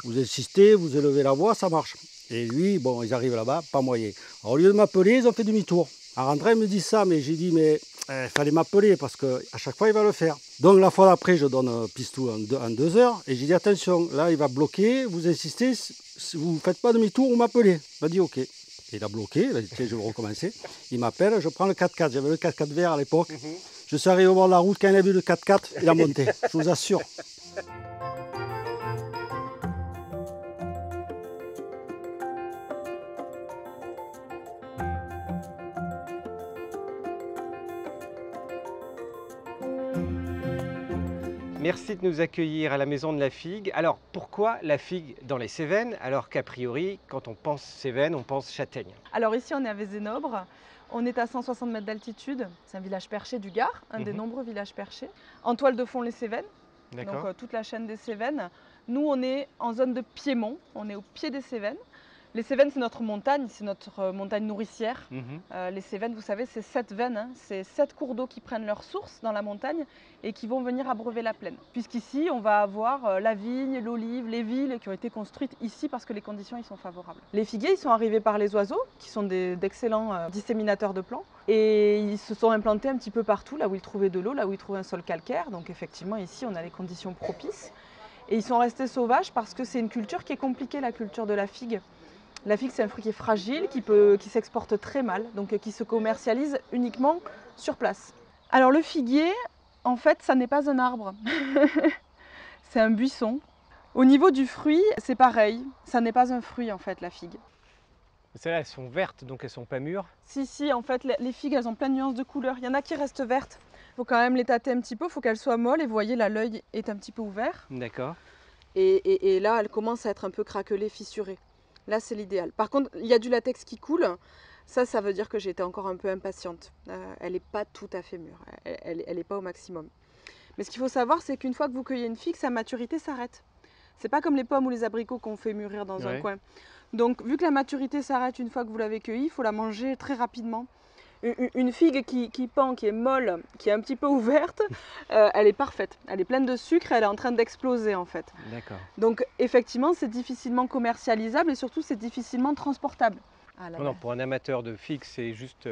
vous insistez, vous élevez la voix, ça marche. Et lui, bon, ils arrivent là-bas, pas moyen. Alors, au lieu de m'appeler, ils ont fait demi-tour. En rentrant, ils me disent ça, mais j'ai dit, mais il fallait m'appeler parce qu'à chaque fois, il va le faire. Donc la fois d'après, je donne pistou en 2 heures et j'ai dit, attention, là, il va bloquer, vous insistez, si vous ne faites pas demi-tour, vous m'appelez. Il m'a dit, ok. Et il a bloqué, il a dit, tiens, je vais recommencer. Il m'appelle, je prends le 4x4, j'avais le 4x4 vert à l'époque. Je suis arrivé au bord de la route, quand il a vu le 4x4, il a monté, je vous assure. Merci de nous accueillir à la Maison de la Figue. Alors pourquoi la figue dans les Cévennes alors qu'a priori quand on pense Cévennes on pense châtaigne? Alors ici on est à Vézénobre, on est à 160 mètres d'altitude, c'est un village perché du Gard, un des nombreux villages perchés. En toile de fond les Cévennes, donc toute la chaîne des Cévennes. Nous on est en zone de Piémont, on est au pied des Cévennes. Les Cévennes, c'est notre montagne nourricière. Les Cévennes, vous savez, c'est 7 veines, hein, c'est 7 cours d'eau qui prennent leur source dans la montagne et qui vont venir abreuver la plaine. Puisqu'ici, on va avoir la vigne, l'olive, les villes qui ont été construites ici parce que les conditions y sont favorables. Les figuiers, ils sont arrivés par les oiseaux, qui sont d'excellents disséminateurs de plants. Et ils se sont implantés un petit peu partout, là où ils trouvaient de l'eau, là où ils trouvaient un sol calcaire. Donc effectivement, ici, on a les conditions propices. Et ils sont restés sauvages parce que c'est une culture qui est compliquée, la culture de la figue. La figue, c'est un fruit qui est fragile, qui s'exporte très mal, donc qui se commercialise uniquement sur place. Alors le figuier, en fait, ça n'est pas un arbre, c'est un buisson. Au niveau du fruit, c'est pareil, ça n'est pas un fruit en fait, la figue. Celles-là, elles sont vertes, donc elles sont pas mûres. Si, en fait, les figues, elles ont plein de nuances de couleurs. Il y en a qui restent vertes, il faut quand même les tâter un petit peu, il faut qu'elles soient molles, et vous voyez, là, l'œil est un petit peu ouvert. D'accord. Et là, elles commencent à être un peu craquelées, fissurées. Là, c'est l'idéal. Par contre, il y a du latex qui coule. Ça veut dire que j'étais encore un peu impatiente. Elle n'est pas tout à fait mûre. Elle n'est pas au maximum. Mais ce qu'il faut savoir, c'est qu'une fois que vous cueillez une figue, sa maturité s'arrête. C'est pas comme les pommes ou les abricots qu'on fait mûrir dans un coin. Donc, vu que la maturité s'arrête une fois que vous l'avez cueillie, il faut la manger très rapidement. Une figue qui pend, qui est molle, qui est un petit peu ouverte, elle est parfaite. Elle est pleine de sucre, elle est en train d'exploser en fait. D'accord. Donc effectivement, c'est difficilement commercialisable et surtout c'est difficilement transportable. Non, pour un amateur de figues, c'est juste,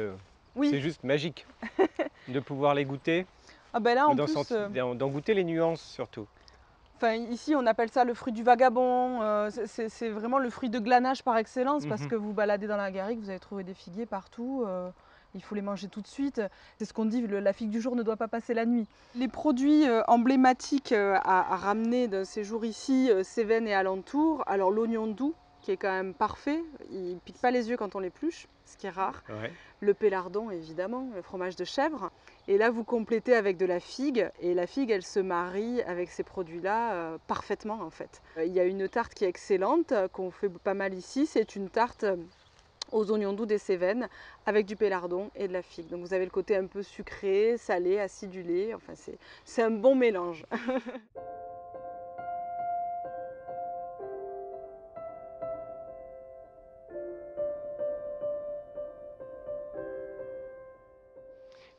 oui. c'est juste magique de pouvoir les goûter. Ah ben là, en plus, d'en goûter les nuances surtout. Enfin, ici, on appelle ça le fruit du vagabond. C'est vraiment le fruit de glanage par excellence parce que vous baladez dans la garrigue, vous allez trouver des figuiers partout. Il faut les manger tout de suite. C'est ce qu'on dit, la figue du jour ne doit pas passer la nuit. Les produits emblématiques à ramener de ces jours ici, Cévennes et alentours, alors l'oignon doux, qui est quand même parfait, il ne pique pas les yeux quand on l'épluche, ce qui est rare. Ouais. Le pélardon, évidemment, le fromage de chèvre. Et là, vous complétez avec de la figue. Et la figue, elle se marie avec ces produits-là parfaitement, en fait. Il y a une tarte qui est excellente, qu'on fait pas mal ici. C'est une tarte aux oignons doux des Cévennes avec du pélardon et de la figue. Donc vous avez le côté un peu sucré, salé, acidulé, enfin c'est un bon mélange.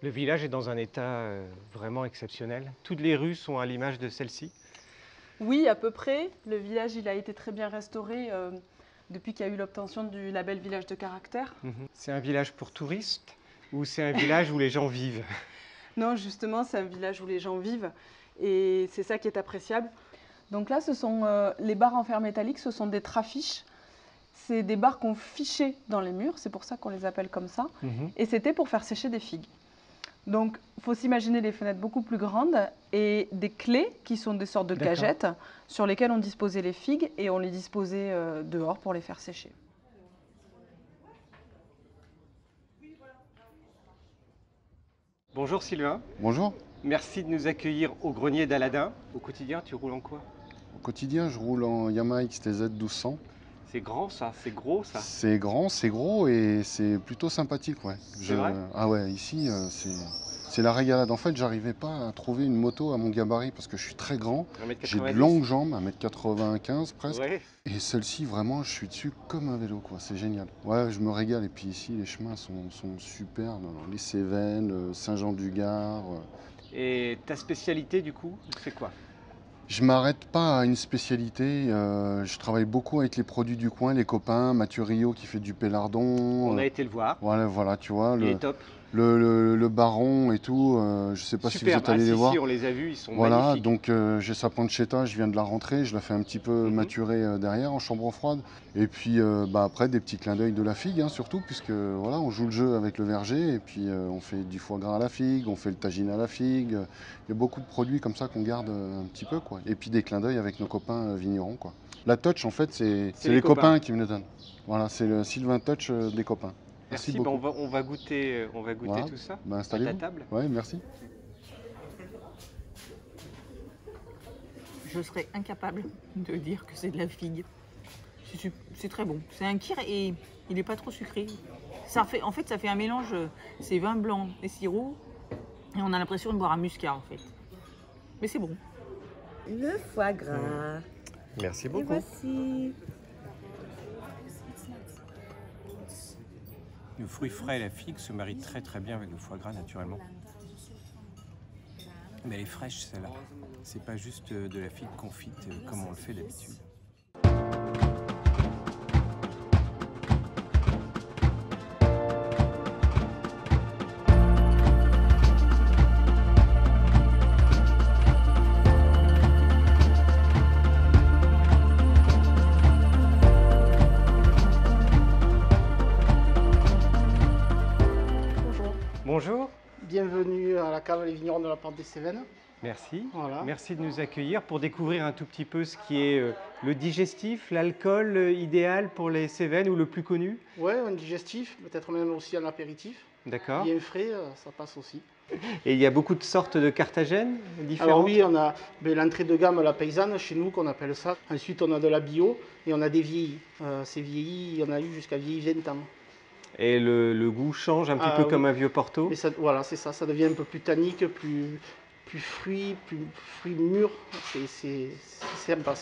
Le village est dans un état vraiment exceptionnel. Toutes les rues sont à l'image de celle-ci. Oui, à peu près. Le village, il a été très bien restauré depuis qu'il y a eu l'obtention du label village de caractère. C'est un village pour touristes ou c'est un village où les gens vivent? Non, justement, c'est un village où les gens vivent et c'est ça qui est appréciable. Donc là, ce sont les barres en fer métallique, ce sont des trafiches. C'est des barres qu'on fichait dans les murs, c'est pour ça qu'on les appelle comme ça. Et c'était pour faire sécher des figues. Donc, il faut s'imaginer des fenêtres beaucoup plus grandes et des clés qui sont des sortes de cagettes sur lesquelles on disposait les figues et on les disposait dehors pour les faire sécher. Bonjour Sylvain. Bonjour. Merci de nous accueillir au grenier d'Aladin. Au quotidien, tu roules en quoi? Au quotidien, je roule en Yamaha XTZ 1200. C'est grand ça, c'est gros ça. C'est grand, c'est gros et c'est plutôt sympathique, ouais. C'est vrai? Ah ouais, ici, c'est la régalade. En fait, j'arrivais pas à trouver une moto à mon gabarit parce que je suis très grand. J'ai de longues jambes, 1m95 presque. Ouais. Et celle-ci, vraiment, je suis dessus comme un vélo, quoi. C'est génial. Ouais, je me régale. Et puis ici, les chemins sont superbes. Les Cévennes, Saint-Jean-du-Gard. Et ta spécialité du coup, c'est quoi? Je m'arrête pas à une spécialité. Je travaille beaucoup avec les produits du coin, les copains. Mathieu Rio qui fait du pélardon. On a été le voir. Voilà, tu vois. Il est top. Le baron et tout, je sais pas si vous êtes allé les voir. Si, on les a vus, ils sont voilà, magnifiques. donc j'ai sa pancetta, je viens de la rentrer, je la fais un petit peu maturer derrière en chambre froide. Et puis après des petits clins d'œil de la figue, hein, surtout, puisque voilà, on joue le jeu avec le verger et puis on fait du foie gras à la figue, on fait le tagine à la figue. Il y a beaucoup de produits comme ça qu'on garde un petit peu, quoi. Et puis des clins d'œil avec nos copains vignerons, quoi. La touch, en fait, c'est les copains qui me le donnent. Voilà, c'est le Sylvain Touch des copains. Merci, beaucoup. On va goûter voilà. tout ça à ta table. Oui, merci. Je serais incapable de dire que c'est de la figue. C'est très bon. C'est un kir et il n'est pas trop sucré. En fait, ça fait un mélange, c'est vin blanc et sirop, et on a l'impression de boire un muscat en fait. Mais c'est bon. Le foie gras. Merci Et beaucoup. voici. Le fruit frais et la figue se marient très très bien avec le foie gras naturellement. Mais elle est fraîche celle-là. C'est pas juste de la figue confite comme on le fait d'habitude. Bonjour. Bienvenue à la cave Les Vignerons de la Porte des Cévennes. Merci. Voilà. Merci de nous accueillir pour découvrir un tout petit peu ce qui est le digestif, l'alcool idéal pour les Cévennes ou le plus connu. Oui, un digestif, peut-être même aussi un apéritif. D'accord. Bien frais, ça passe aussi. Et il y a beaucoup de sortes de cartagènes différentes? Alors oui, on a l'entrée de gamme, la paysanne, chez nous, qu'on appelle ça. Ensuite, on a de la bio et on a des vieillis. Ces vieillis, il y en a eu jusqu'à vieillir 20 ans. Et le goût change un petit peu comme un vieux Porto? Mais ça, voilà, c'est ça. Ça devient un peu plus tannique, plus fruit mûr. C'est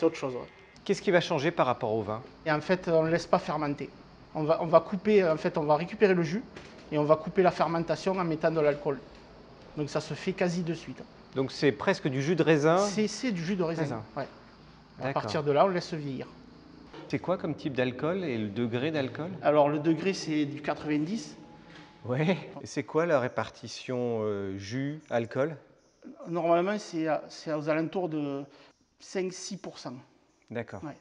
autre chose. Ouais. Qu'est-ce qui va changer par rapport au vin? Et en fait, on ne laisse pas fermenter. On va couper, en fait, on va récupérer le jus et on va couper la fermentation en mettant de l'alcool. Donc ça se fait quasi de suite. Donc c'est presque du jus de raisin? C'est du jus de raisin. Ouais. À partir de là, on laisse vieillir. C'est quoi comme type d'alcool et le degré d'alcool? Alors le degré, c'est du 90. Ouais. Et c'est quoi la répartition jus, alcool? Normalement, c'est aux alentours de 5-6%. D'accord. Ouais.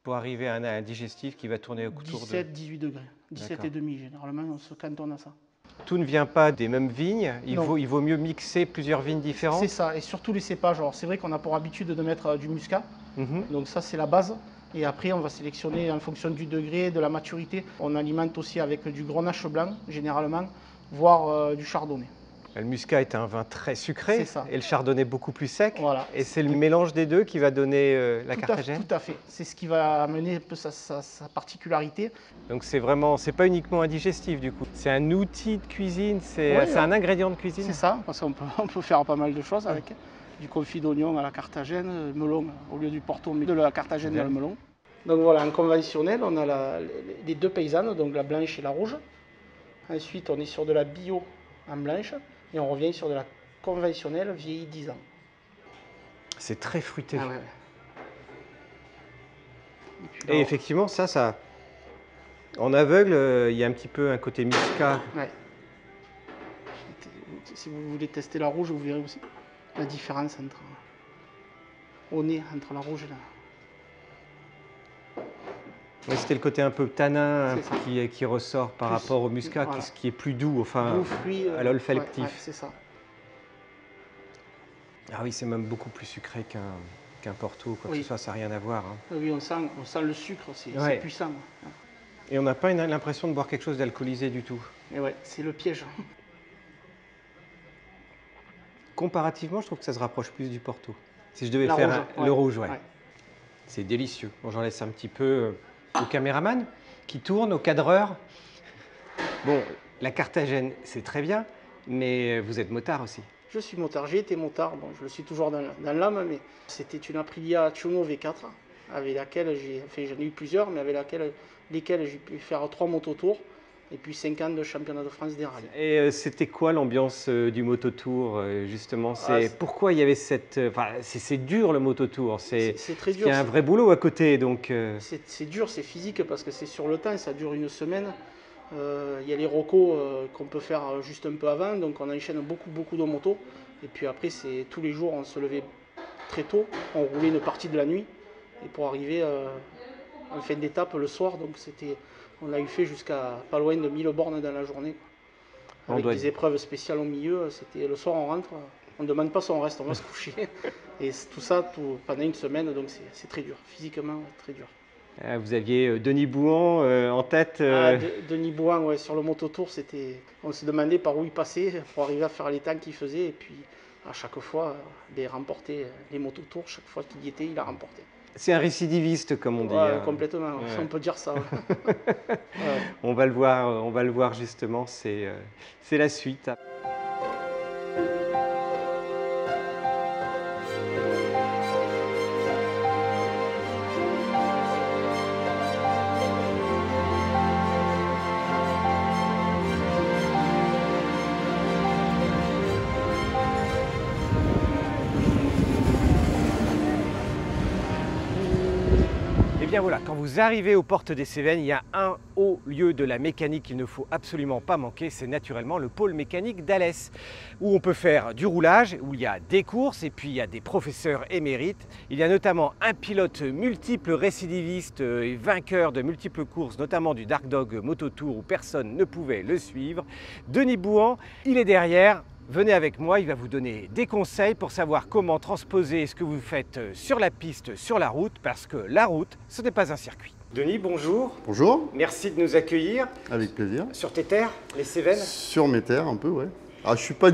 Pour arriver à un digestif qui va tourner autour de 17-18 degrés. 17,5 généralement, on se cantonne à ça. Tout ne vient pas des mêmes vignes, il vaut mieux mixer plusieurs vignes différentes? C'est ça, et surtout les cépages. Alors c'est vrai qu'on a pour habitude de mettre du muscat, donc ça c'est la base. Et après on va sélectionner en fonction du degré, de la maturité. On alimente aussi avec du grenache blanc, généralement, voire du chardonnay. Le muscat est un vin très sucré, ça. Et le chardonnay beaucoup plus sec. Voilà. Et c'est le mélange des deux qui va donner la cartagène? Tout à fait, c'est ce qui va amener un peu sa particularité. Donc c'est pas uniquement un digestif du coup, c'est un outil de cuisine, c'est un ingrédient de cuisine? C'est ça, parce qu'on peut faire pas mal de choses avec. Du confit d'oignon à la cartagène, melon au lieu du porto, mais de la cartagène dans le melon. Donc voilà, en conventionnel, on a les deux paysannes, donc la blanche et la rouge. Ensuite, on est sur de la bio en blanche et on revient sur de la conventionnelle vieillie 10 ans. C'est très fruité. Ah ouais. Et effectivement, ça, en aveugle, il y a un petit peu un côté muscat. Ouais. Si vous voulez tester la rouge, vous verrez aussi la différence entre... au nez, entre la rouge et la... Ouais, c'était le côté un peu tanin qui ressort par rapport au muscat, voilà. qui est plus doux, enfin, Doux, fruit, à l'olfactif. ouais, c'est ça. Ah oui, c'est même beaucoup plus sucré qu'un Porto, quoi que Oui. ce soit, ça n'a rien à voir. Hein. Oui, on sent le sucre, c'est Ouais. puissant. Et on n'a pas l'impression de boire quelque chose d'alcoolisé du tout. Et ouais, c'est le piège. Comparativement, je trouve que ça se rapproche plus du Porto. Si je devais La faire rouge, le rouge, ouais. ouais. C'est délicieux. Bon, j'en laisse un petit peu au caméraman qui tourne, au cadreur. Bon, la Carthagène, c'est très bien, mais vous êtes motard aussi. Je suis motard, j'ai été motard, bon, je le suis toujours dans l'âme, mais c'était une Aprilia Ciono V4 avec laquelle j'en ai eu plusieurs, mais avec lesquelles j'ai pu faire 3 mototours et puis 5 ans de championnat de France des rallyes. Et c'était quoi l'ambiance du mototour justement? Pourquoi il y avait cette... Enfin, c'est dur le mototour, c'est très dur. Il y a un vrai boulot à côté, donc... C'est dur, c'est physique parce que c'est sur le temps, ça dure une semaine. Il y a les recos qu'on peut faire juste un peu avant, donc on enchaîne beaucoup de motos. Et puis après, c'est tous les jours, on se levait très tôt, on roulait une partie de la nuit, et pour arriver en fin d'étape le soir, donc on a eu fait jusqu'à pas loin de 1000 bornes dans la journée, avec des épreuves spéciales au milieu. C'était le soir, on rentre, on ne demande pas si on reste, on va se coucher. Et tout ça pendant une semaine, donc c'est très dur, physiquement très dur. Vous aviez Denis Bouhan en tête. Denis Bouhan, ouais, sur le mototour, on se demandait par où il passait pour arriver à faire les temps qu'il faisait. Et puis à chaque fois, remporter les mototours, chaque fois qu'il y était, il a remporté. C'est un récidiviste, comme on dit. Ouais, complètement, on peut dire ça. Ouais. On va le voir justement, c'est la suite. Et bien voilà, quand vous arrivez aux portes des Cévennes, il y a un haut lieu de la mécanique qu'il ne faut absolument pas manquer, c'est naturellement le pôle mécanique d'Alès, où on peut faire du roulage, où il y a des courses et puis il y a des professeurs émérites. Il y a notamment un pilote multiple récidiviste et vainqueur de multiples courses, notamment du Dark Dog Mototour où personne ne pouvait le suivre. Denis Bouhan, il est derrière. Venez avec moi, il va vous donner des conseils pour savoir comment transposer ce que vous faites sur la piste, sur la route, parce que la route, ce n'est pas un circuit. Denis, bonjour. Bonjour. Merci de nous accueillir. Avec plaisir. Sur tes terres, les Cévennes? Sur mes terres, un peu, ouais. Alors, je ne suis pas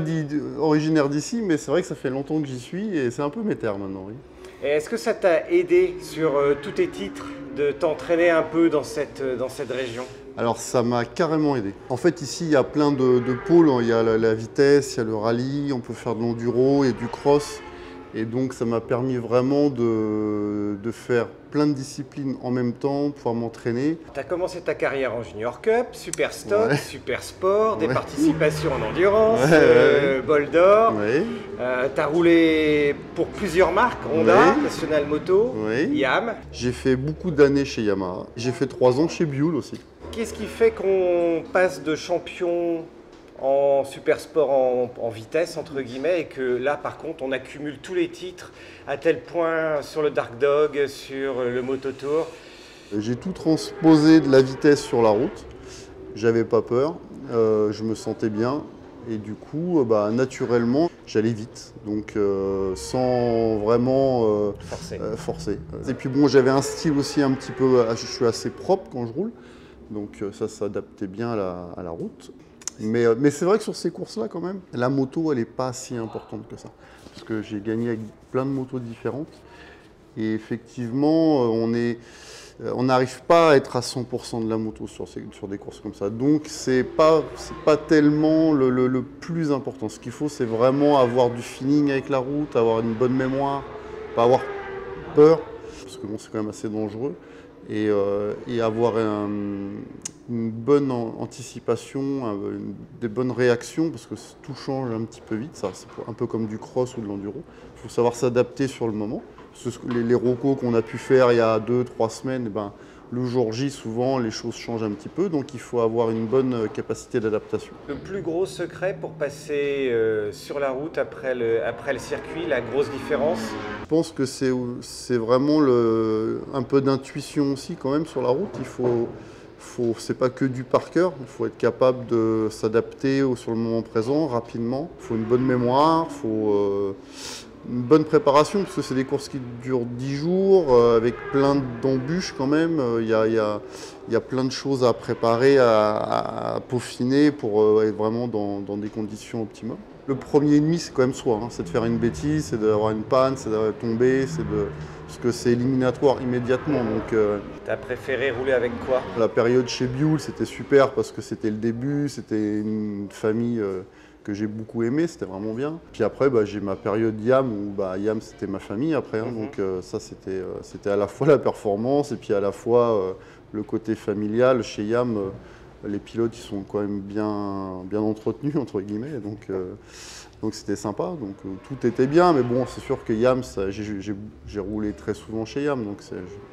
originaire d'ici, mais c'est vrai que ça fait longtemps que j'y suis et c'est un peu mes terres maintenant, oui. Est-ce que ça t'a aidé sur tous tes titres de t'entraîner un peu dans cette région? Alors ça m'a carrément aidé. En fait ici il y a plein de pôles, il y a la vitesse, il y a le rallye, on peut faire de l'enduro et du cross. Et donc ça m'a permis vraiment de faire plein de disciplines en même temps, pouvoir m'entraîner. Tu as commencé ta carrière en Junior Cup, Super Stock, Super Sport, des participations en endurance, bol d'or. Tu as roulé pour plusieurs marques, Honda, National Moto, Yam. J'ai fait beaucoup d'années chez Yamaha. J'ai fait 3 ans chez Buell aussi. Qu'est-ce qui fait qu'on passe de champion en super sport en vitesse, entre guillemets, et que là, par contre, on accumule tous les titres à tel point sur le Dark Dog, sur le Mototour? J'ai tout transposé de la vitesse sur la route. J'avais pas peur, je me sentais bien. Et du coup, naturellement, j'allais vite, donc sans vraiment forcer. Et puis bon, j'avais un style aussi un petit peu, je suis assez propre quand je roule. Donc ça s'adaptait bien à la route. Mais c'est vrai que sur ces courses-là, quand même, la moto, elle n'est pas si importante que ça. Parce que j'ai gagné avec plein de motos différentes. Et effectivement, on n'arrive pas à être à 100% de la moto sur des courses comme ça. Donc c'est pas tellement le plus important. Ce qu'il faut, c'est vraiment avoir du feeling avec la route, avoir une bonne mémoire, pas avoir peur, parce que bon, c'est quand même assez dangereux. Et avoir une bonne anticipation, des bonnes réactions, parce que tout change un petit peu vite, c'est un peu comme du cross ou de l'enduro. Il faut savoir s'adapter sur le moment. Les recos qu'on a pu faire il y a 2-3 semaines, Le jour J, souvent, les choses changent un petit peu, donc il faut avoir une bonne capacité d'adaptation. Le plus gros secret pour passer sur la route après le circuit, la grosse différence? Je pense que c'est vraiment un peu d'intuition aussi quand même sur la route. C'est pas que du par cœur, il faut être capable de s'adapter sur le moment présent rapidement. Il faut une bonne mémoire, il faut une bonne préparation parce que c'est des courses qui durent 10 jours avec plein d'embûches quand même. Il y a plein de choses à préparer, à peaufiner pour être vraiment dans des conditions optimales. Le premier ennemi, c'est quand même soi, hein. C'est de faire une bêtise, c'est d'avoir une panne, c'est de tomber, parce que c'est éliminatoire immédiatement. Donc, t'as préféré rouler avec quoi? La période chez Bioul, c'était super parce que c'était le début, c'était une famille que j'ai beaucoup aimée, c'était vraiment bien. Puis après, j'ai ma période YAM où YAM c'était ma famille après, hein. Donc ça c'était à la fois la performance et puis à la fois le côté familial. Chez YAM, les pilotes ils sont quand même bien entretenus entre guillemets, donc c'était sympa, donc tout était bien, mais bon c'est sûr que YAM, j'ai roulé très souvent chez YAM, donc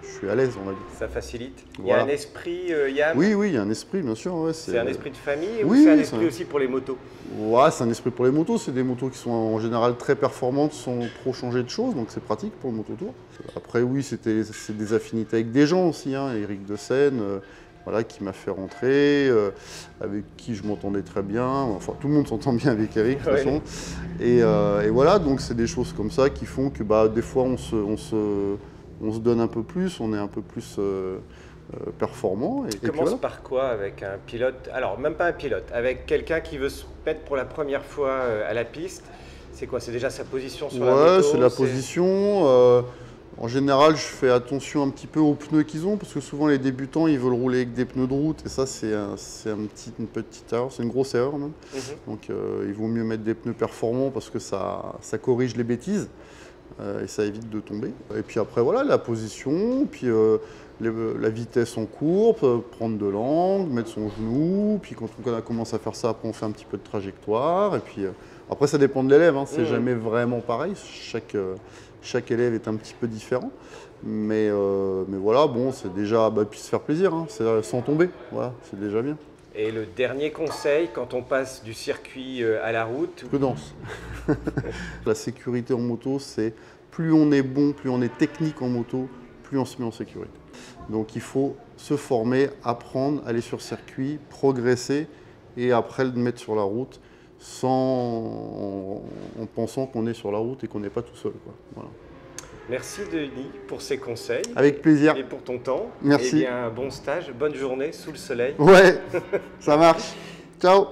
je suis à l'aise on va dire. Ça facilite. Il Voilà. y a un esprit YAM? Oui, il y a un esprit bien sûr. Ouais, c'est un esprit de famille oui, ou c'est un esprit aussi pour les motos? Ouais, c'est un esprit pour les motos, c'est des motos qui sont en général très performantes sans trop changer de choses, donc c'est pratique pour le mototour. Après oui, c'est des affinités avec des gens aussi, hein. Eric de Seine, voilà, qui m'a fait rentrer, avec qui je m'entendais très bien. Enfin, tout le monde s'entend bien avec Eric, de toute façon. Et voilà, donc c'est des choses comme ça qui font que des fois on se donne un peu plus, on est un peu plus performant. Tu commences par quoi avec un pilote? Alors, même pas un pilote, avec quelqu'un qui veut se mettre pour la première fois à la piste. C'est quoi? C'est déjà sa position sur la moto? Ouais, c'est la position. En général, je fais attention un petit peu aux pneus qu'ils ont, parce que souvent les débutants, ils veulent rouler avec des pneus de route, et ça, c'est une petite erreur, c'est une grosse erreur même. Donc, il vaut mieux mettre des pneus performants, parce que ça corrige les bêtises, et ça évite de tomber. Et puis après, voilà, la position, puis la vitesse en courbe, prendre de l'angle, mettre son genou, puis quand on commence à faire ça, après on fait un petit peu de trajectoire, et puis après ça dépend de l'élève, hein, c'est jamais vraiment pareil, chaque élève est un petit peu différent, mais voilà, bon, c'est déjà, puis se faire plaisir, hein, sans tomber, voilà, c'est déjà bien. Et le dernier conseil, quand on passe du circuit à la route? Prudence. La sécurité en moto, c'est plus on est bon, plus on est technique en moto, plus on se met en sécurité. Donc il faut se former, apprendre, aller sur circuit, progresser et après le mettre sur la route en pensant qu'on est sur la route et qu'on n'est pas tout seul, quoi. Voilà. Merci Denis pour ces conseils. Avec plaisir. Et pour ton temps. Merci. Et bien, bon stage, bonne journée sous le soleil. Ouais, ça marche. Ciao.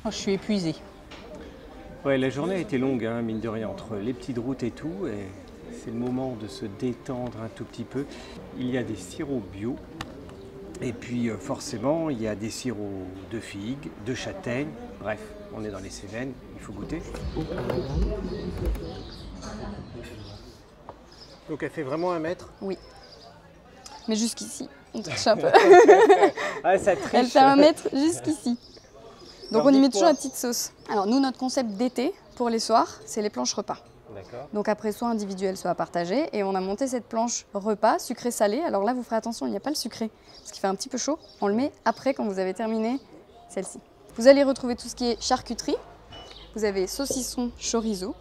Je suis épuisée. Ouais, la journée a été longue, hein, mine de rien, entre les petites routes et tout. Et c'est le moment de se détendre un tout petit peu. Il y a des sirops bio. Et puis forcément, il y a des sirops de figues, de châtaignes. Bref, on est dans les Cévennes, il faut goûter. Donc elle fait vraiment 1 mètre? Oui. Mais jusqu'ici, on triche un peu. Ah, ça triche. Elle fait 1 mètre jusqu'ici. Donc alors, on y met toujours la petite sauce. Alors nous, notre concept d'été, pour les soirs, c'est les planches repas. D'accord. Donc après, soit individuel, soit à partager. Et on a monté cette planche repas, sucré-salé. Alors là, vous ferez attention, il n'y a pas le sucré, parce qu'il fait un petit peu chaud. On le met après, quand vous avez terminé celle-ci. Vous allez retrouver tout ce qui est charcuterie. Vous avez saucisson chorizo.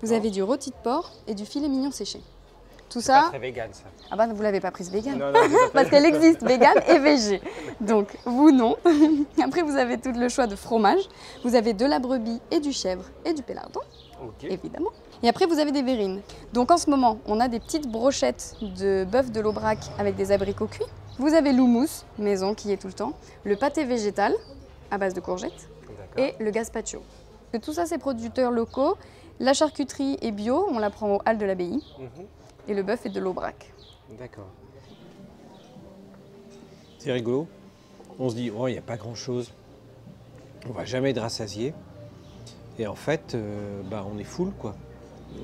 Vous avez du rôti de porc et du filet mignon séché. Tout ça. Pas très vegan, ça. Ah bah vous l'avez pas prise vegan. Non, parce qu'elle existe vegan et végé. Donc vous non. Après vous avez tout le choix de fromage. Vous avez de la brebis et du chèvre et du pélardon. Okay. Évidemment. Et après vous avez des verrines. Donc en ce moment on a des petites brochettes de bœuf de l'Aubrac avec des abricots cuits. Vous avez l'houmous maison qui est tout le temps. Le pâté végétal à base de courgettes. Et le gazpacho. Tout ça c'est producteurs locaux. La charcuterie est bio, on la prend aux Halles de l'Abbaye. Et le bœuf est de l'Aubrac. D'accord. C'est rigolo. On se dit, oh, il n'y a pas grand-chose. On va jamais être rassasié. Et en fait, on est full, quoi.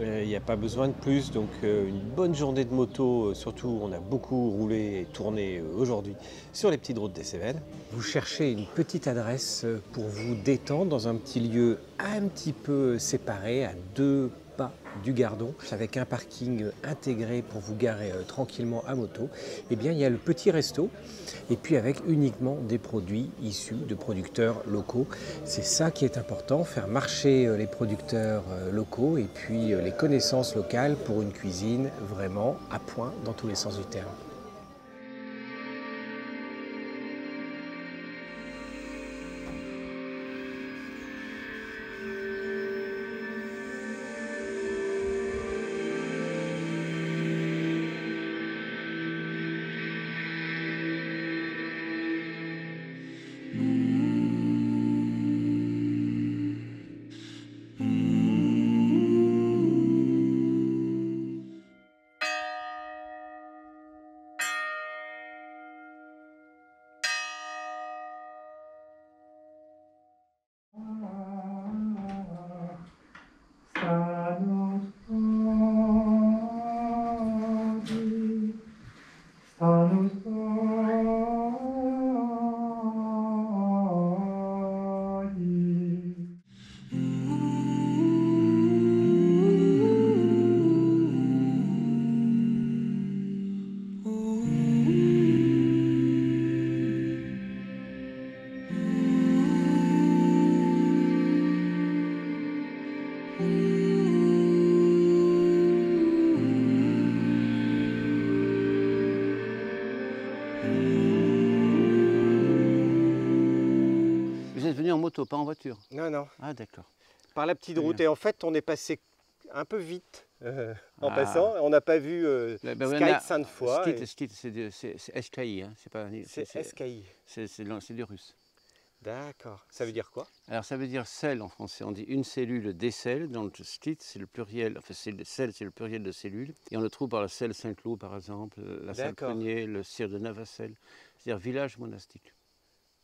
Il n'y a pas besoin de plus, donc une bonne journée de moto, surtout on a beaucoup roulé et tourné aujourd'hui sur les petites routes des Cévennes. Vous cherchez une petite adresse pour vous détendre dans un petit lieu un petit peu séparé, à 2 pas du Gardon, avec un parking intégré pour vous garer tranquillement à moto. Eh bien, il y a le petit resto, et puis avec uniquement des produits issus de producteurs locaux. C'est ça qui est important, faire marcher les producteurs locaux et puis les connaissances locales pour une cuisine vraiment à point dans tous les sens du terme. En moto, pas en voiture? Non, non. Ah, d'accord. Par la petite route. Et en fait, on est passé un peu vite en passant. On n'a pas vu Sky 5 fois. C'est SKI. Hein. C'est SKI. C'est du russe. D'accord. Ça veut dire quoi? Alors, ça veut dire sel en français. On dit une cellule des sels. Dans le stit, c'est le pluriel. Enfin, sel, c'est le pluriel de cellules. Et on le trouve par la selle Saint-Cloud, par exemple, la salle Prunier, le cire de Navacelle. C'est-à-dire village monastique.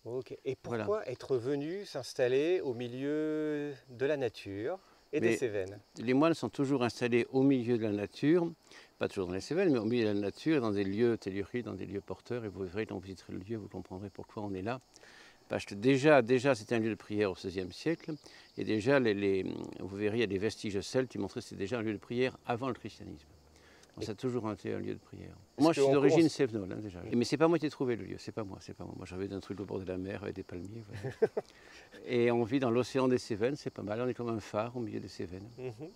Okay. Et pourquoi être venu s'installer au milieu de la nature et des Cévennes? Les moines sont toujours installés au milieu de la nature, pas toujours dans les Cévennes, mais au milieu de la nature, dans des lieux telluriques, dans des lieux porteurs. Et vous verrez, quand vous visiterez le lieu, vous comprendrez pourquoi on est là. Parce que déjà c'était un lieu de prière au XVIe siècle. Et déjà, vous verrez, il y a des vestiges celtes qui montraient que c'était déjà un lieu de prière avant le christianisme. Ça a toujours été un lieu de prière. Moi, je suis d'origine sévenole, hein, déjà. Mais c'est pas moi qui ai trouvé le lieu, c'est pas moi. Moi, j'avais un truc au bord de la mer avec des palmiers. Voilà. Et on vit dans l'océan des Cévennes, c'est pas mal. On est comme un phare au milieu des Cévennes.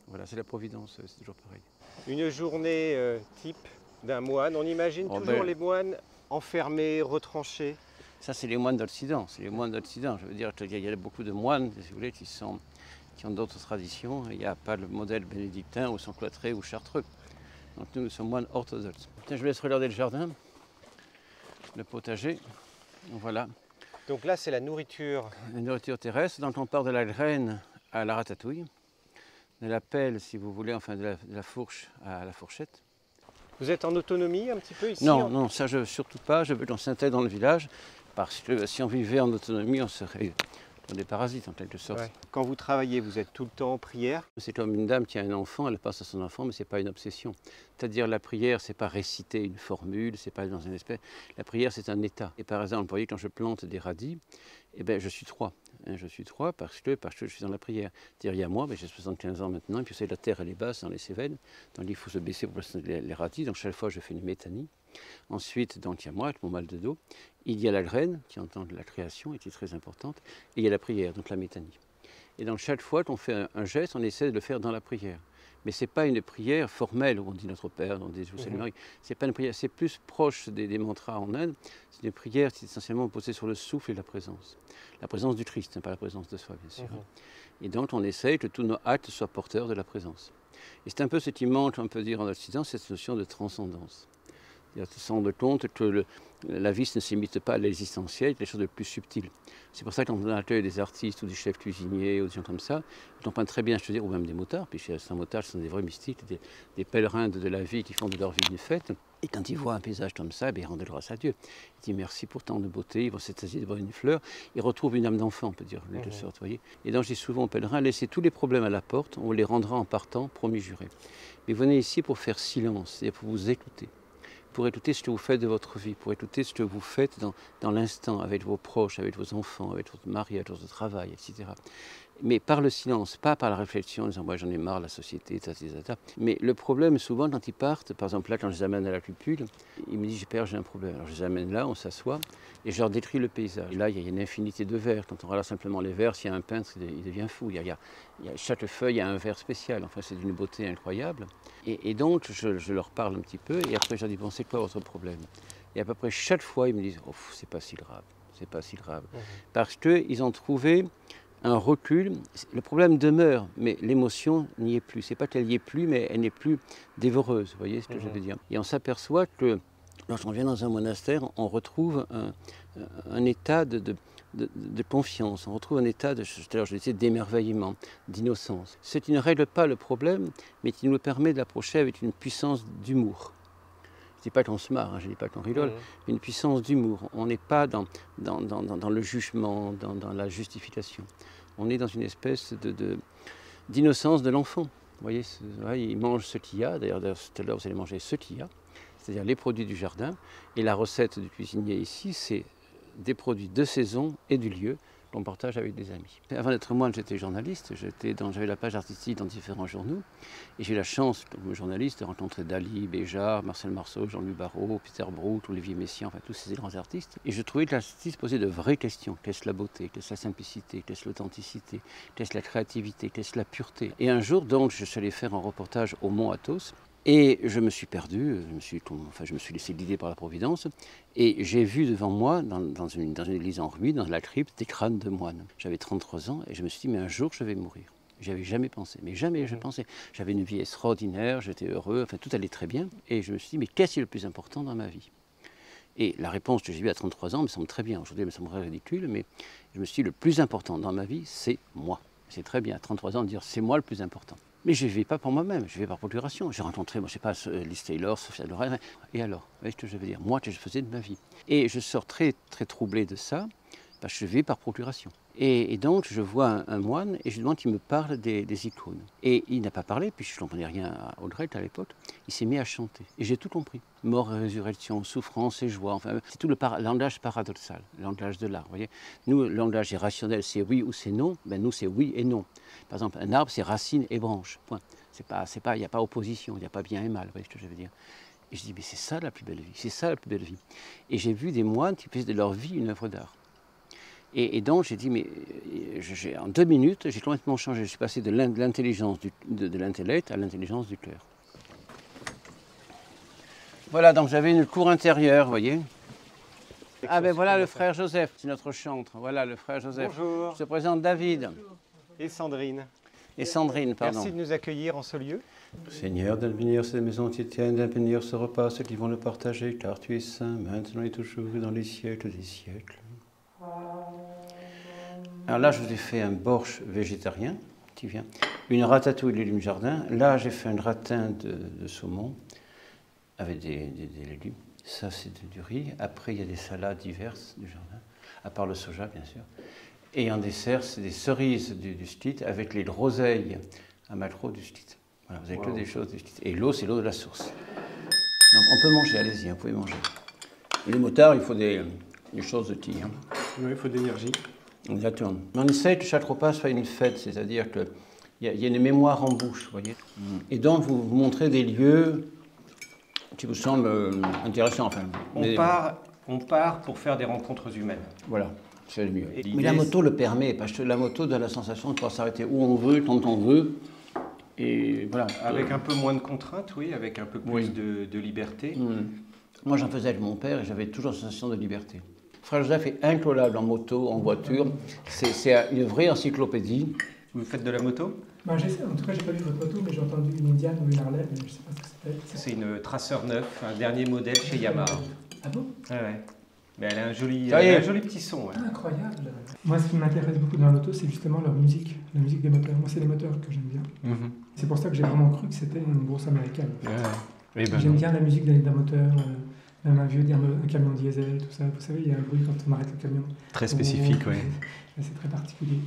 Voilà, c'est la Providence, c'est toujours pareil. Une journée type d'un moine, on imagine toujours les moines enfermés, retranchés. Ça, c'est les moines d'Occident. C'est les moines d'Occident. Je veux dire qu'il y a beaucoup de moines, si vous voulez, qui ont d'autres traditions. Il n'y a pas le modèle bénédictin ou sans cloîtré ou chartreux. Donc nous sommes moines orthodoxes. Tiens, je vous laisse regarder le jardin, le potager. Voilà. Donc là, c'est la nourriture. La nourriture terrestre. Donc on part de la graine à la ratatouille, de la pelle, si vous voulez, enfin de la fourche à la fourchette. Vous êtes en autonomie un petit peu ici? Non, non, ça surtout pas. Je veux qu'on s'intègre dans le village, parce que si on vivait en autonomie, on serait des parasites en quelque sorte. Ouais. Quand vous travaillez, vous êtes tout le temps en prière? C'est comme une dame qui a un enfant, elle passe à son enfant, mais ce n'est pas une obsession. C'est-à-dire la prière, ce n'est pas réciter une formule, c'est pas dans une espèce. La prière, c'est un état. Et par exemple, vous voyez, quand je plante des radis, eh ben, je suis trois. Je suis trois parce que je suis dans la prière. C'est-à-dire, il y a moi, j'ai 75 ans maintenant, et puis la terre, elle est basse dans les Cévennes, donc il faut se baisser pour placer les radis. Donc chaque fois, je fais une métanie. Ensuite, donc, il y a moi avec mon mal de dos. Il y a la graine qui entend la création et qui est très importante. Et il y a la prière, donc la métanie. Et donc chaque fois qu'on fait un geste, on essaie de le faire dans la prière. Mais ce n'est pas une prière formelle où on dit notre Père, on dit Je vous salue Marie. C'est pas une prière, c'est plus proche des mantras en Inde. C'est une prière qui est essentiellement posée sur le souffle et la présence. La présence du Christ, pas la présence de soi, bien sûr. Et donc on essaie que tous nos actes soient porteurs de la présence. Et c'est un peu ce qui manque, on peut dire, en Occident, cette notion de transcendance. C'est-à-dire se rendre compte que la vie ne s'imite pas à l'existentiel, il y a des choses de plus subtiles. C'est pour ça que quand on accueille des artistes ou des chefs cuisiniers ou des gens comme ça, ils comprennent très bien, je veux dire, ou même des motards, puis chez un motard, ce sont des vrais mystiques, des pèlerins de la vie qui font de leur vie une fête. Et quand il voit un paysage comme ça, il rend de grâce à Dieu. Il dit merci pour tant de beauté, il va s'extasier devant une fleur, il retrouve une âme d'enfant, on peut dire, de sorte, voyez. Et donc je dis souvent aux pèlerins, laissez tous les problèmes à la porte, on les rendra en partant, promis juré. Mais venez ici pour faire silence, c'est-à-dire pour vous écouter. Pour écouter ce que vous faites de votre vie, pour écouter ce que vous faites dans l'instant, avec vos proches, avec vos enfants, avec votre mari, avec votre travail, etc. Mais par le silence, pas par la réflexion, en disant moi j'en ai marre, la société, ta. Mais le problème, souvent, quand ils partent, par exemple là, quand je les amène à la cupule, ils me disent j'ai un problème. Alors je les amène là, on s'assoit, et je leur décris le paysage. Et là, il y a une infinité de vers. Quand on regarde simplement les vers, s'il y a un peintre, il devient fou. Chaque feuille a un vers spécial. Enfin, c'est d'une beauté incroyable. Et donc, je leur parle un petit peu, et après, je leur dis bon, c'est quoi votre problème? Et à peu près chaque fois, ils me disent oh, c'est pas si grave, c'est pas si grave. Parce qu'ils ont trouvé un recul, le problème demeure, mais l'émotion n'y est plus. C'est pas qu'elle n'y est plus, mais elle n'est plus dévoreuse, vous voyez ce que je veux dire. Et on s'aperçoit que lorsqu'on vient dans un monastère, on retrouve un état de confiance, on retrouve un état d'émerveillement, d'innocence. Ce qui ne règle pas le problème, mais qui nous permet d'approcher avec une puissance d'humour. Je ne dis pas qu'on se marre, je ne dis pas qu'on rigole, mais une puissance d'humour. On n'est pas dans le jugement, dans la justification. On est dans une espèce d'innocence de l'enfant. Vous voyez, il mange ce qu'il y a, d'ailleurs tout à l'heure vous allez manger ce qu'il y a, c'est-à-dire les produits du jardin. Et la recette du cuisinier ici, c'est des produits de saison et du lieu qu'on partage avec des amis. Avant d'être moine, j'étais journaliste, j'avais la page artistique dans différents journaux, et j'ai eu la chance, comme journaliste, de rencontrer Dali, Béjart, Marcel Marceau, Jean-Louis Barrault, Peter Brook, Olivier Messiaen, enfin tous ces grands artistes. Et je trouvais que l'artiste posait de vraies questions. Qu'est-ce la beauté? Qu'est-ce la simplicité? Qu'est-ce l'authenticité? Qu'est-ce la créativité? Qu'est-ce la pureté? Et un jour, donc, je suis allé faire un reportage au Mont Athos, et je me suis perdu, je me suis laissé guider par la Providence, et j'ai vu devant moi, dans une église en ruine, dans la crypte, des crânes de moines. J'avais 33 ans, et je me suis dit, mais un jour je vais mourir. J'y avais jamais pensé, mais jamais je pensais. J'avais une vie extraordinaire, j'étais heureux, enfin tout allait très bien, et je me suis dit, mais qu'est-ce qui est le plus important dans ma vie? Et la réponse que j'ai eue à 33 ans me semble très bien. Aujourd'hui, elle me semblerait ridicule, mais je me suis dit, le plus important dans ma vie, c'est moi. C'est très bien, à 33 ans, de dire, c'est moi le plus important. Mais je ne vais pas pour moi-même, je vais par procuration. J'ai rencontré, moi, je ne sais pas, Liz Taylor, Sophia Loren, et alors, vous voyez ce que je veux dire? Moi, que je faisais de ma vie. Et je sors très, très troublé de ça, parce que je vais par procuration. Et donc, je vois un moine, et je lui demande qu'il me parle des icônes. Et il n'a pas parlé, puis je ne comprenais rien à Audrey à l'époque. Il s'est mis à chanter, et j'ai tout compris. Mort et résurrection, souffrance et joie, enfin, c'est tout le langage paradoxal, le langage de l'art, vous voyez. Nous, le langage irrationnel, c'est oui ou c'est non, ben nous, c'est oui et non. Par exemple, un arbre, c'est racine et branche, point. Il n'y a pas opposition, il n'y a pas bien et mal, vous voyez ce que je veux dire. Et je dis, mais c'est ça la plus belle vie, c'est ça la plus belle vie. Et j'ai vu des moines qui faisaient de leur vie une œuvre d'art. Et donc j'ai dit, mais en 2 minutes, j'ai complètement changé. Je suis passé de l'intelligence de l'intellect à l'intelligence du cœur. Voilà, donc j'avais une cour intérieure, vous voyez. Ah ben voilà le frère Joseph, c'est notre chantre. Voilà le frère Joseph. Bonjour. Je te présente David. Et Sandrine. Et Sandrine, pardon. Merci de nous accueillir en ce lieu. Seigneur, donne bénir ces maisons qui tiennent, donne bénir ce repas, ceux qui vont le partager, car tu es saint, maintenant et toujours, dans les siècles des siècles. Alors là, je vous ai fait un borsch végétarien, qui vient, une ratatouille de légumes jardin. Là, j'ai fait un gratin de saumon avec des légumes. Ça, c'est du riz. Après, il y a des salades diverses du jardin, à part le soja, bien sûr. Et en dessert, c'est des cerises du Stit avec les groseilles à macro du Stit. Voilà, vous avez que des choses du Stit. Et l'eau, c'est l'eau de la source. Donc, on peut manger, allez-y, vous pouvez manger. Les motards, il faut des choses de qui. Hein. Oui, il faut de l'énergie. Exactement. On essaie que chaque repas soit une fête, c'est-à-dire qu'il y a une mémoire en bouche, vous voyez. Et donc, vous montrez des lieux qui vous semblent intéressants. Enfin, on part pour faire des rencontres humaines. Voilà, c'est le mieux. Mais la moto le permet, parce que la moto donne la sensation de pouvoir s'arrêter où on veut, quand on veut. Et voilà. Avec un peu moins de contraintes, oui, avec un peu plus de liberté. Moi, j'en faisais avec mon père et j'avais toujours la sensation de liberté. Frère Joseph est incollable en moto, en voiture. C'est une vraie encyclopédie. Vous faites de la moto? En tout cas, j'ai pas vu votre moto, mais j'ai entendu une Indiane ou une Harley, mais je ne sais pas ce que c'était. C'est une Tracer 9, un dernier modèle chez Yamaha. Ah bon? Ouais. Mais elle a un joli petit son. Ouais. Ah, incroyable. Moi, ce qui m'intéresse beaucoup dans l'auto, c'est justement leur musique, la musique des moteurs. Moi, c'est les moteurs que j'aime bien. C'est pour ça que j'ai vraiment cru que c'était une grosse américaine. J'aime bien la musique d'un moteur, même un camion diesel, tout ça. Vous savez, il y a un bruit quand on arrête le camion. Très spécifique, oui. C'est très particulier.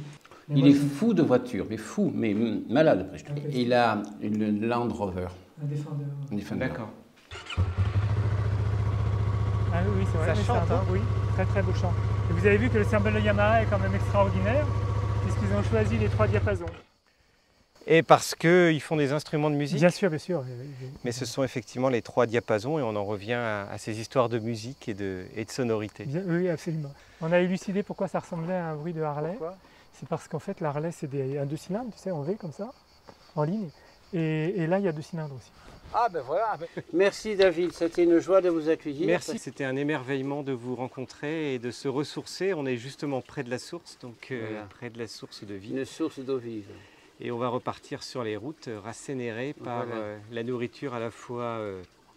Mais il est fou de voiture, mais fou, mais malade presque. Il a une Land Rover. Un Defender. D'accord. Ah oui, c'est vrai, Ça chante, c'est un beau bruit, très très beau chant. Et vous avez vu que le cymbale de Yamaha est quand même extraordinaire, puisqu'ils ont choisi les 3 diapasons. Et parce qu'ils font des instruments de musique? Bien sûr, bien sûr. Mais ce sont effectivement les 3 diapasons et on en revient à ces histoires de musique et de sonorité. Oui, absolument. On a élucidé pourquoi ça ressemblait à un bruit de Harley. C'est parce qu'en fait, la Harley, c'est un 2 cylindres, tu sais, en V comme ça, en ligne. Et là, il y a 2 cylindres aussi. Ah ben voilà. Merci David, c'était une joie de vous accueillir. Merci, c'était un émerveillement de vous rencontrer et de se ressourcer. On est justement près de la source, donc près de la source de vie. Une source d'eau vive. Et on va repartir sur les routes rassénérées par la nourriture à la fois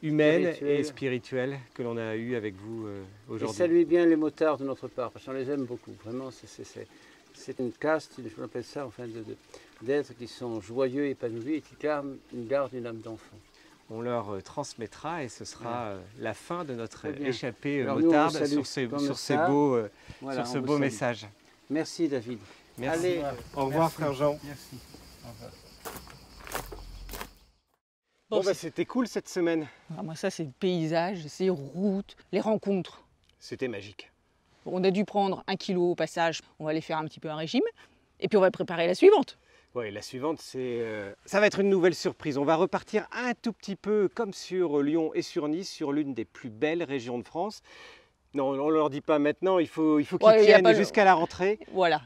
humaine et spirituelle que l'on a eue avec vous aujourd'hui. Et saluez bien les motards de notre part, parce qu'on les aime beaucoup. Vraiment, c'est une caste, je l'appelle ça, enfin, d'êtres qui sont joyeux, épanouis et qui gardent une âme d'enfant. On leur transmettra et ce sera la fin de notre échappée Alors motarde nous, sur ce beau message. Merci David. Merci. Allez, au revoir frère Jean. Merci. Au revoir. Bon, c'était cool cette semaine. Ah, moi ça c'est le paysage, c'est routes, les rencontres. C'était magique. On a dû prendre 1 kilo au passage, on va aller faire un petit peu un régime et puis on va préparer la suivante. Oui, la suivante, ça va être une nouvelle surprise. On va repartir un tout petit peu comme sur Lyon et sur Nice, sur l'une des plus belles régions de France. Non, on ne leur dit pas maintenant, il faut qu'ils tiennent jusqu'à la rentrée. Voilà.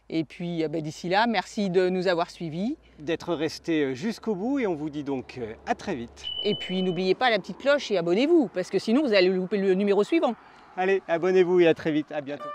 Et puis d'ici là, merci de nous avoir suivis. D'être restés jusqu'au bout et on vous dit donc à très vite. Et puis n'oubliez pas la petite cloche et abonnez-vous, parce que sinon vous allez louper le numéro suivant. Allez, abonnez-vous et à très vite, à bientôt.